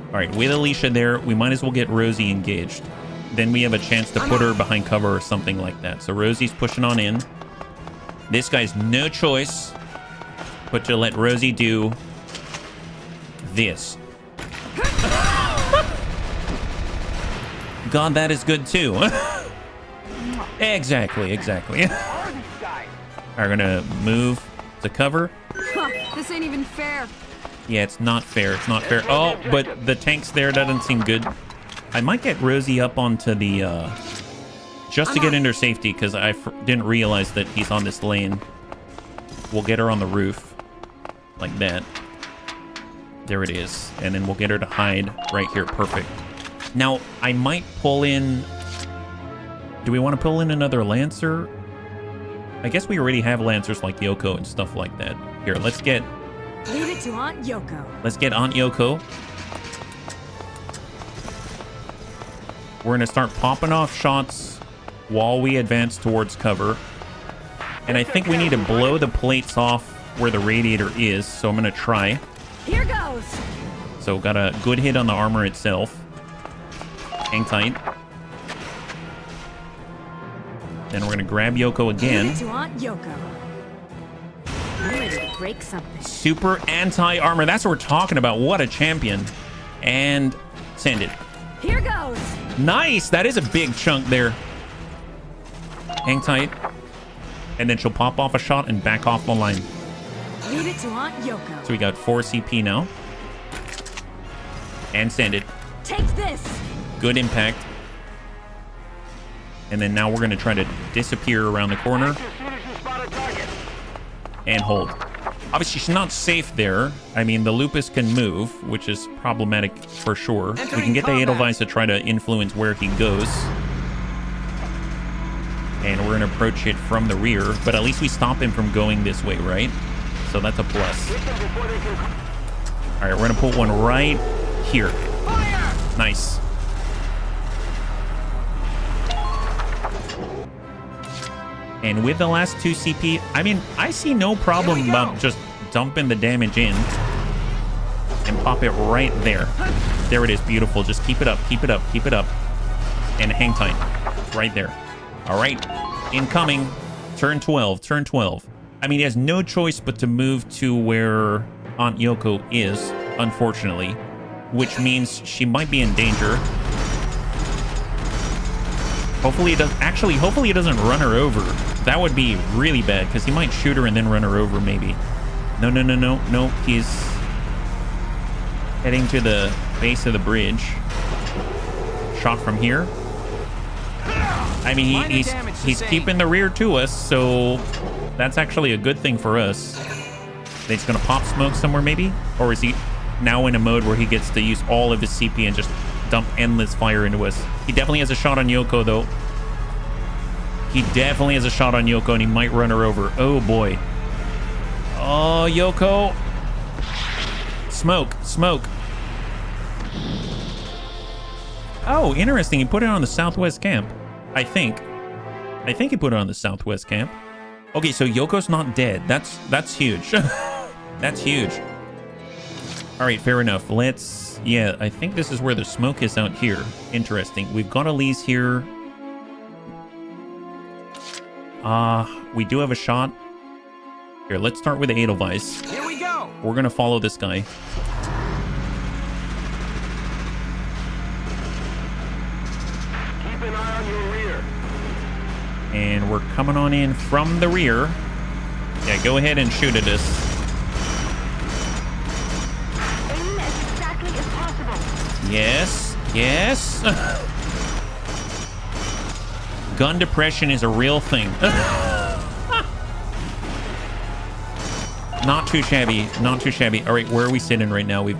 All right, with Alicia there, we might as well get Rosie engaged. Then we have a chance to put her behind cover or something like that. So Rosie's pushing on in. This guy's no choice but to let Rosie do this. God, that is good too. Exactly. We're gonna move to cover. This ain't even fair. Yeah, it's not fair. Oh, but the tank's there. Doesn't seem good. I might get Rosie up onto the... just to get into safety, because I didn't realize that he's on this lane. We'll get her on the roof. Like that. There it is. And then we'll get her to hide right here. Perfect. Now, I might pull in... Do we want to pull in another Lancer? I guess we already have Lancers like Yoko and stuff like that. Here, let's get... Leave it to Aunt Yoko. Let's get Aunt Yoko. We're going to start popping off shots while we advance towards cover. And I think we need to blow the plates off where the radiator is, so I'm going to try. Here goes. So got a good hit on the armor itself. Hang tight. Then we're going to grab Yoko again. Leave it to Aunt Yoko. I'm ready to break something. Super anti-armor. That's what we're talking about. What a champion. And send it. Here goes. Nice. That is a big chunk there. Hang tight. And then she'll pop off a shot and back off the line. Leave it to Aunt Yoko. So we got 4 CP now. And send it. Take this. Good impact. And then now we're going to try to disappear around the corner. And hold. Obviously, she's not safe there. I mean, the Lupus can move, which is problematic for sure. We can get the Edelweiss to try to influence where he goes. And we're going to approach it from the rear. But at least we stop him from going this way, right? so that's a plus. All right, we're gonna put one right here. Nice. And with the last 2 CP, I mean, I see no problem about just dumping the damage in and pop it right there. There it is, beautiful. Just keep it up, keep it up, keep it up. And hang tight, right there. All right, incoming, turn 12, turn 12. I mean, he has no choice but to move to where Aunt Yoko is, unfortunately, which means she might be in danger. Hopefully it does. Actually, hopefully he doesn't run her over. That would be really bad because he might shoot her and then run her over maybe. No, no, no, no, no. He's heading to the base of the bridge. Shot from here. I mean, he's keeping the rear to us, so that's actually a good thing for us. He's gonna pop smoke somewhere maybe, or is he now in a mode where he gets to use all of his CP and just dump endless fire into us? He definitely has a shot on Yoko though. He definitely has a shot on Yoko, and he might run her over. Oh boy. Oh, Yoko. Smoke, smoke. Oh, interesting. He put it on the southwest camp. I think he put it on the southwest camp. Okay, so Yoko's not dead. That's huge. That's huge. All right, fair enough. Let's... Yeah, I think this is where the smoke is out here. Interesting. We've got Elise here. We do have a shot. Here, let's start with the Edelweiss. Here we go. We're gonna follow this guy. Keep an eye on your rear. And we're coming on in from the rear. Yeah, go ahead and shoot at us. Aim as exactly as possible. Yes, yes. Gun depression is a real thing. Not too shabby, not too shabby. All right, where are we sitting right now? We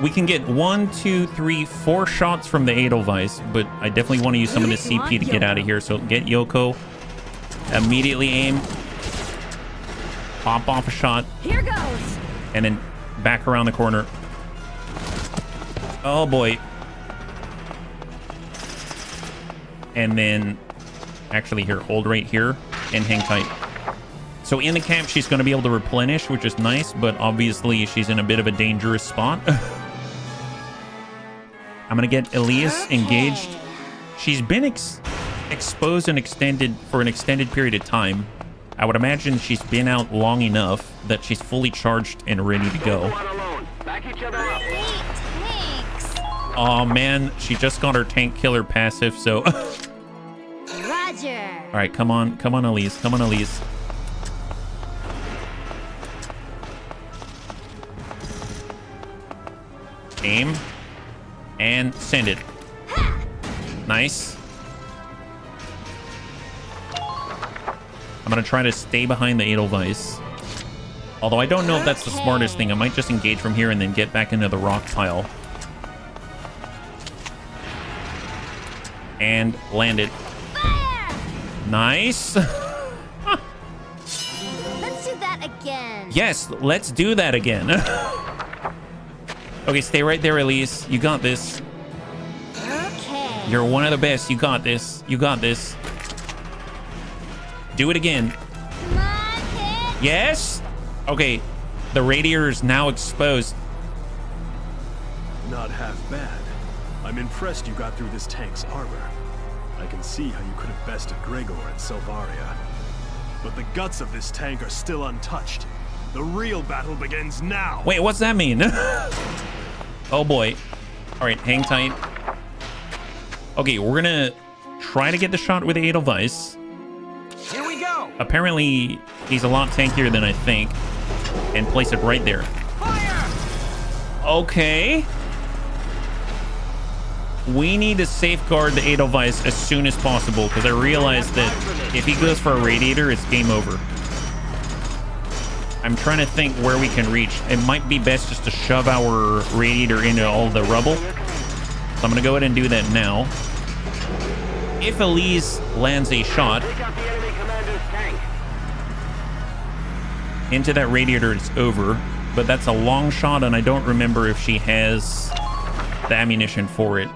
can get 1, 2, 3, 4 shots from the Edelweiss, but I definitely want to use some of the CP to get out of here. So get Yoko, immediately aim, pop off a shot. Here goes. And then back around the corner. Oh boy. And then actually here, hold right here and hang tight. So in the camp, she's going to be able to replenish, which is nice, but obviously she's in a bit of a dangerous spot. I'm going to get Elias engaged. She's been exposed and extended for an extended period of time. I would imagine she's been out long enough that she's fully charged and ready to go. Oh man, she just got her tank killer passive, so... Roger. All right, come on, Elise, come on, Elise. Aim and send it. Nice. I'm gonna try to stay behind the Edelweiss. Although I don't know if that's the smartest thing. I might just engage from here and then get back into the rock pile. And land it. Fire! Nice. Let's do that again. Yes, let's do that again. Okay, stay right there, Elise. You got this. Okay. You're one of the best. You got this. You got this. Do it again. Come on, hit. Yes. Okay, the radiator is now exposed. Not half bad. I'm impressed you got through this tank's armor. I can see how you could have bested Gregor and Selvaria. But the guts of this tank are still untouched. The real battle begins now! Wait, what's that mean? Oh boy. All right, hang tight. Okay, we're gonna try to get the shot with the Edelweiss. Here we go. Apparently, he's a lot tankier than I think. And place it right there. Fire! Okay. We need to safeguard the Edelweiss as soon as possible, because I realized that if he goes for a radiator, it's game over. I'm trying to think where we can reach. It might be best just to shove our radiator into all the rubble. So I'm going to go ahead and do that now. If Elise lands a shot... Into that radiator, it's over. But that's a long shot, and I don't remember if she has the ammunition for it.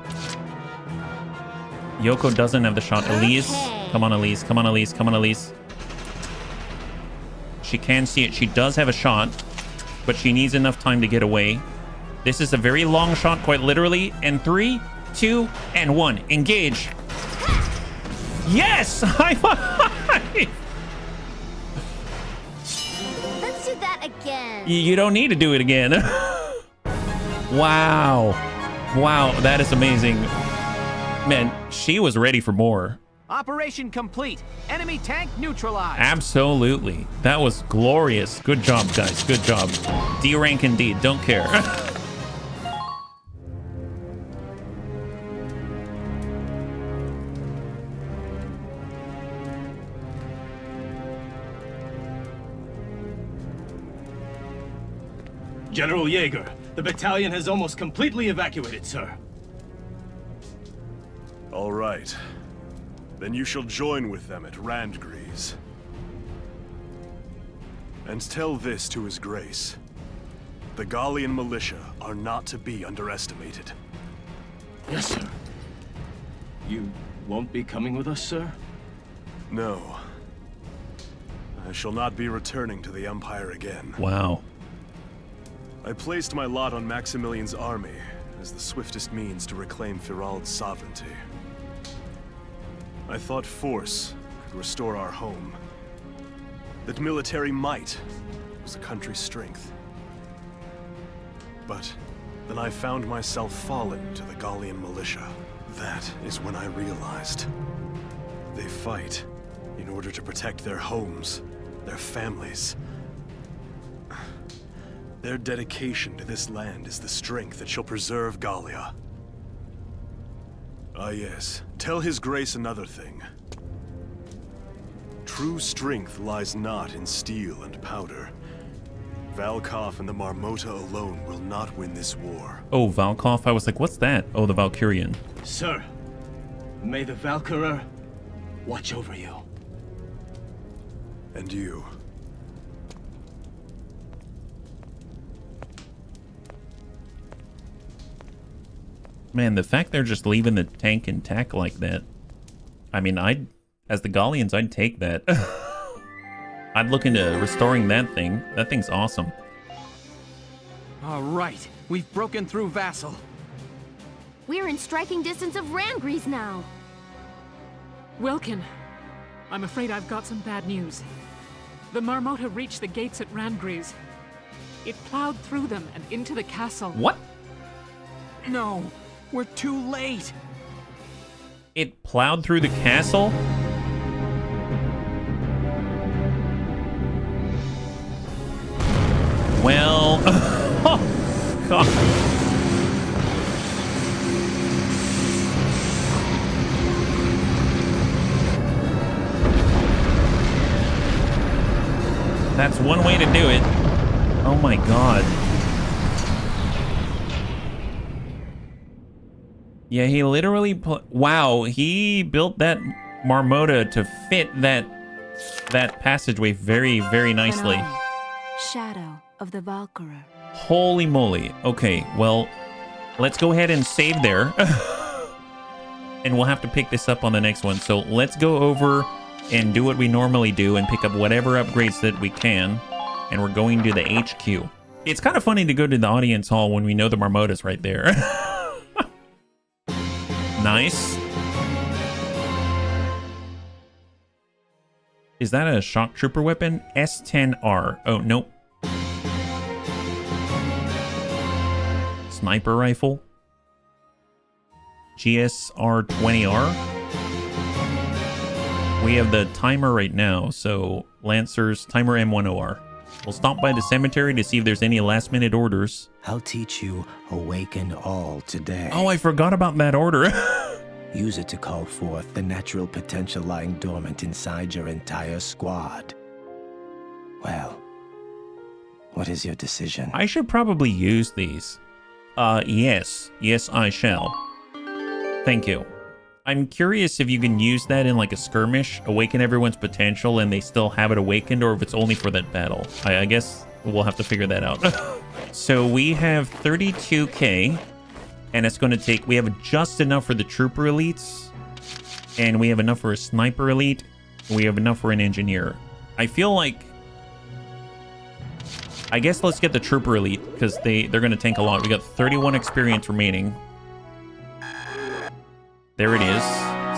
Yoko doesn't have the shot. Elise. Come on, Elise. Come on, Elise. Come on, Elise. She can see it. She does have a shot, but she needs enough time to get away. This is a very long shot, quite literally. And 3, 2, and 1. Engage. Yes! High five! Let's do that again. You don't need to do it again. Wow. Wow, that is amazing. Man, she was ready for more. Operation complete. Enemy tank neutralized. Absolutely. That was glorious. Good job, guys. Good job. D rank indeed. Don't care. General Jaeger, the battalion has almost completely evacuated, sir. All right. Then you shall join with them at Randgrees. And tell this to His Grace. The Gallian militia are not to be underestimated. Yes, sir. You won't be coming with us, sir? No. I shall not be returning to the Empire again. Wow. I placed my lot on Maximilian's army as the swiftest means to reclaim Firald's sovereignty. I thought force could restore our home. That military might was the country's strength. But then I found myself falling to the Gallian militia. That is when I realized they fight in order to protect their homes, their families. Their dedication to this land is the strength that shall preserve Gallia. Ah yes, tell His Grace another thing. True strength lies not in steel and powder. Valkov and the Marmota alone will not win this war. Oh, Valkov. I was like, what's that? Oh, the Valkyrian. Sir, may the Valkyria watch over you. And you. Man, the fact they're just leaving the tank intact like that. I mean, as the Gallians, I'd take that. I'd look into restoring that thing. That thing's awesome. All right, we've broken through Vassal. We're in striking distance of Randgrees now. Wilkin, I'm afraid I've got some bad news. The Marmota reached the gates at Randgrees. It plowed through them and into the castle. What? No, we're too late. It plowed through the castle? Well, oh, God. That's one way to do it. Oh my God. Yeah, he literally wow, he built that Marmota to fit that passageway very, very nicely. Shadow of the Valkyria. Holy moly. Okay, well, let's go ahead and save there. And we'll have to pick this up on the next one. So let's go over and do what we normally do and pick up whatever upgrades that we can. And we're going to the HQ. It's kind of funny to go to the audience hall when we know the Marmota's right there. Nice. Is that a shock trooper weapon? S10R. Oh, nope. Sniper rifle. GSR-20R. We have the timer right now, so Lancers, timer M10R. We'll stop by the cemetery to see if there's any last-minute orders. I'll teach you Awaken All today. Oh, I forgot about that order. Use it to call forth the natural potential lying dormant inside your entire squad. Well, what is your decision? I should probably use these. Yes. Yes, I shall. Thank you. I'm curious if you can use that in like a skirmish, awaken everyone's potential, and they still have it awakened, or if it's only for that battle. I guess we'll have to figure that out. So we have 32k, and it's going to take... We have just enough for the trooper elites, and we have enough for a sniper elite. We have enough for an engineer. I feel like... I guess let's get the trooper elite, because they're going to tank a lot. We got 31 experience remaining. There it is.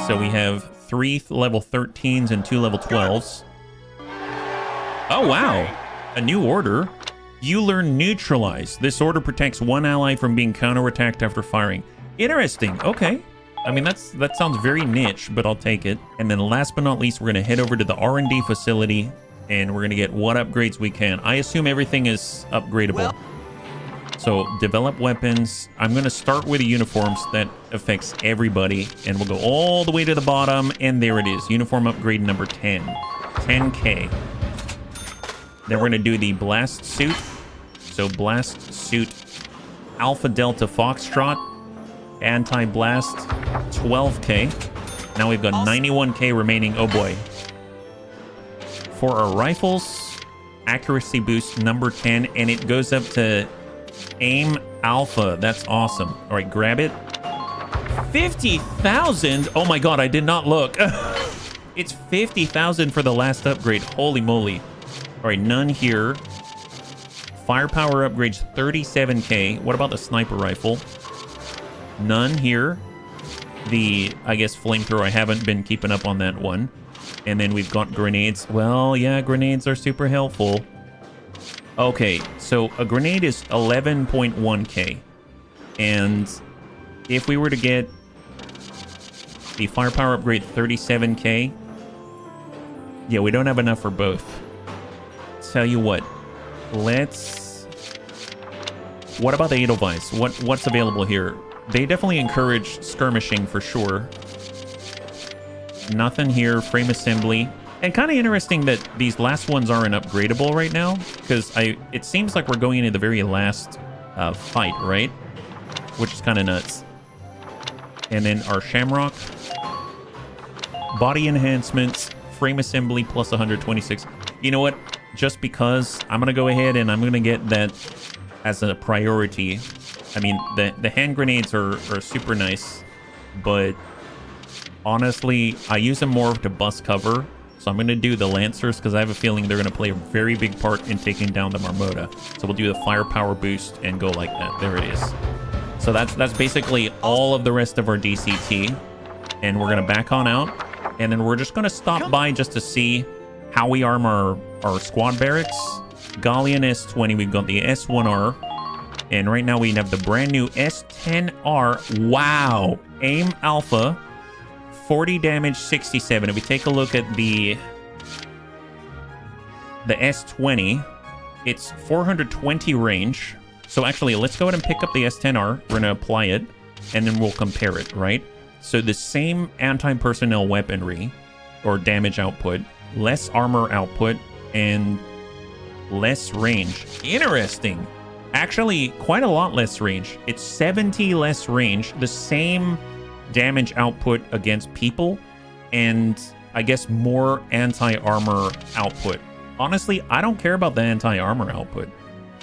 So we have 3 level 13s and 2 level 12s. Oh, wow. A new order. You learn Neutralize. This order protects one ally from being counterattacked after firing. Interesting. Okay. I mean, that sounds very niche, but I'll take it. And then last but not least, we're going to head over to the R&D facility, and we're going to get what upgrades we can. I assume everything is upgradable. So, develop weapons. I'm going to start with the uniforms. That affects everybody. And we'll go all the way to the bottom. And there it is. Uniform upgrade number 10. 10k. Then we're going to do the blast suit. So, blast suit Alpha Delta Foxtrot. Anti-blast 12k. Now we've got 91k remaining. Oh boy. For our rifles, accuracy boost number 10. And it goes up to... Aim Alpha. That's awesome. All right, grab it. 50,000. Oh my god, I did not look. It's 50,000 for the last upgrade. Holy moly. All right, none here. Firepower upgrades 37k. What about the sniper rifle? None here. The, I guess, flamethrower, I haven't been keeping up on that one. And then we've got grenades. Well, yeah, grenades are super helpful. Okay, so a grenade is 11.1k. And if we were to get the firepower upgrade 37k, yeah, we don't have enough for both. Tell you what, let's... What about the Edelweiss? What's available here? They definitely encourage skirmishing for sure. Nothing here. Frame assembly. And kind of interesting that these last ones aren't upgradable right now, because it seems like we're going into the very last fight, right? Which is kind of nuts. And then our Shamrock. Body enhancements, frame assembly plus 126. You know what? Just because, I'm going to go ahead and I'm going to get that as a priority. I mean, the hand grenades are super nice, but honestly, I use them more to bust cover. So I'm going to do the Lancers because I have a feeling they're going to play a very big part in taking down the Marmota. So we'll do the firepower boost and go like that. There it is. So that's basically all of the rest of our DCT. And we're going to back on out. And then we're just going to stop by just to see how we arm our squad barracks. Gallia S20, we've got the S1R. And right now we have the brand new S10R. Wow. Aim Alpha. 40 damage, 67. If we take a look at the S20, it's 420 range. So actually, let's go ahead and pick up the S10R. We're going to apply it, and then we'll compare it, right? So the same anti-personnel weaponry, or damage output, less armor output, and less range. Interesting. Actually, quite a lot less range. It's 70 less range. The same... damage output against people, and I guess more anti-armor output. Honestly, I don't care about the anti-armor output.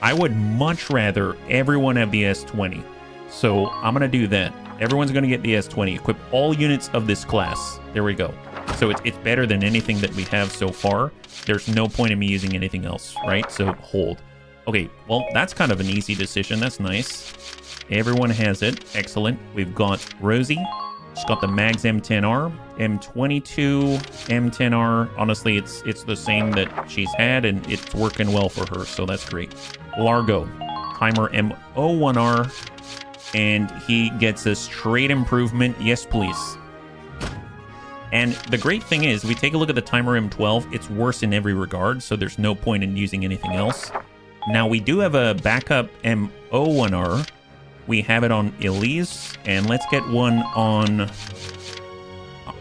I would much rather everyone have the S20. So I'm going to do that. Everyone's going to get the S20. Equip all units of this class. There we go. So it's better than anything that we have so far. There's no point in me using anything else, right? So hold. Okay, well, that's kind of an easy decision. That's nice. Everyone has it. Excellent. We've got Rosie. She's got the Mags M10R, M22, M10R. Honestly, it's the same that she's had, and it's working well for her, so that's great. Largo, Timer M01R, and he gets a straight improvement. Yes, please. And the great thing is, we take a look at the Timer M12, it's worse in every regard, so there's no point in using anything else. Now, we do have a backup M01R. We have it on Elise, and let's get one on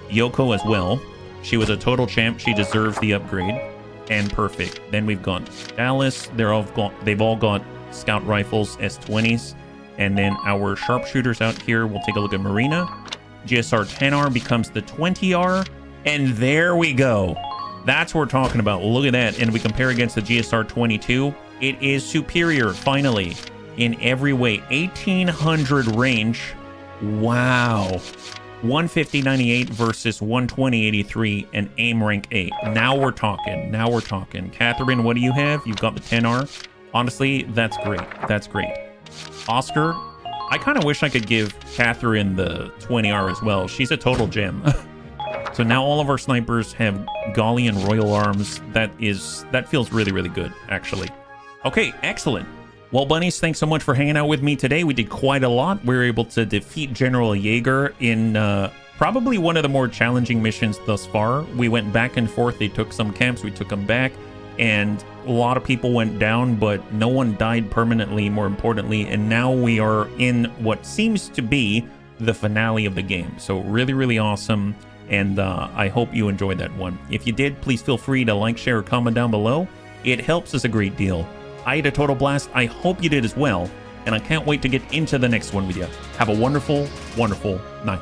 Yoko as well. She was a total champ. She deserves the upgrade. And perfect. Then we've got Dallas. They've all got scout rifles, S20s. And then our sharpshooters out here, we'll take a look at Marina. GSR 10R becomes the 20R, and there we go. That's what we're talking about. Look at that. And we compare against the GSR 22. It is superior, finally, in every way. 1800 range. Wow. 150.98 versus 120.83 and aim rank 8. Now we're talking. Now we're talking. Catherine, what do you have? You've got the 10R. Honestly, that's great. That's great. Oscar, I kind of wish I could give Catherine the 20R as well. She's a total gem. So now all of our snipers have Gallian Royal Arms. That feels really, really good, actually. Okay, excellent. Well, Bunnies, thanks so much for hanging out with me today. We did quite a lot. We were able to defeat General Jaeger in probably one of the more challenging missions thus far. We went back and forth. They took some camps. We took them back. And a lot of people went down, but no one died permanently, more importantly. And now we are in what seems to be the finale of the game. So really, really awesome. And I hope you enjoyed that one. If you did, please feel free to like, share, or comment down below. It helps us a great deal. I had a total blast. I hope you did as well. And I can't wait to get into the next one with you. Have a wonderful, wonderful night.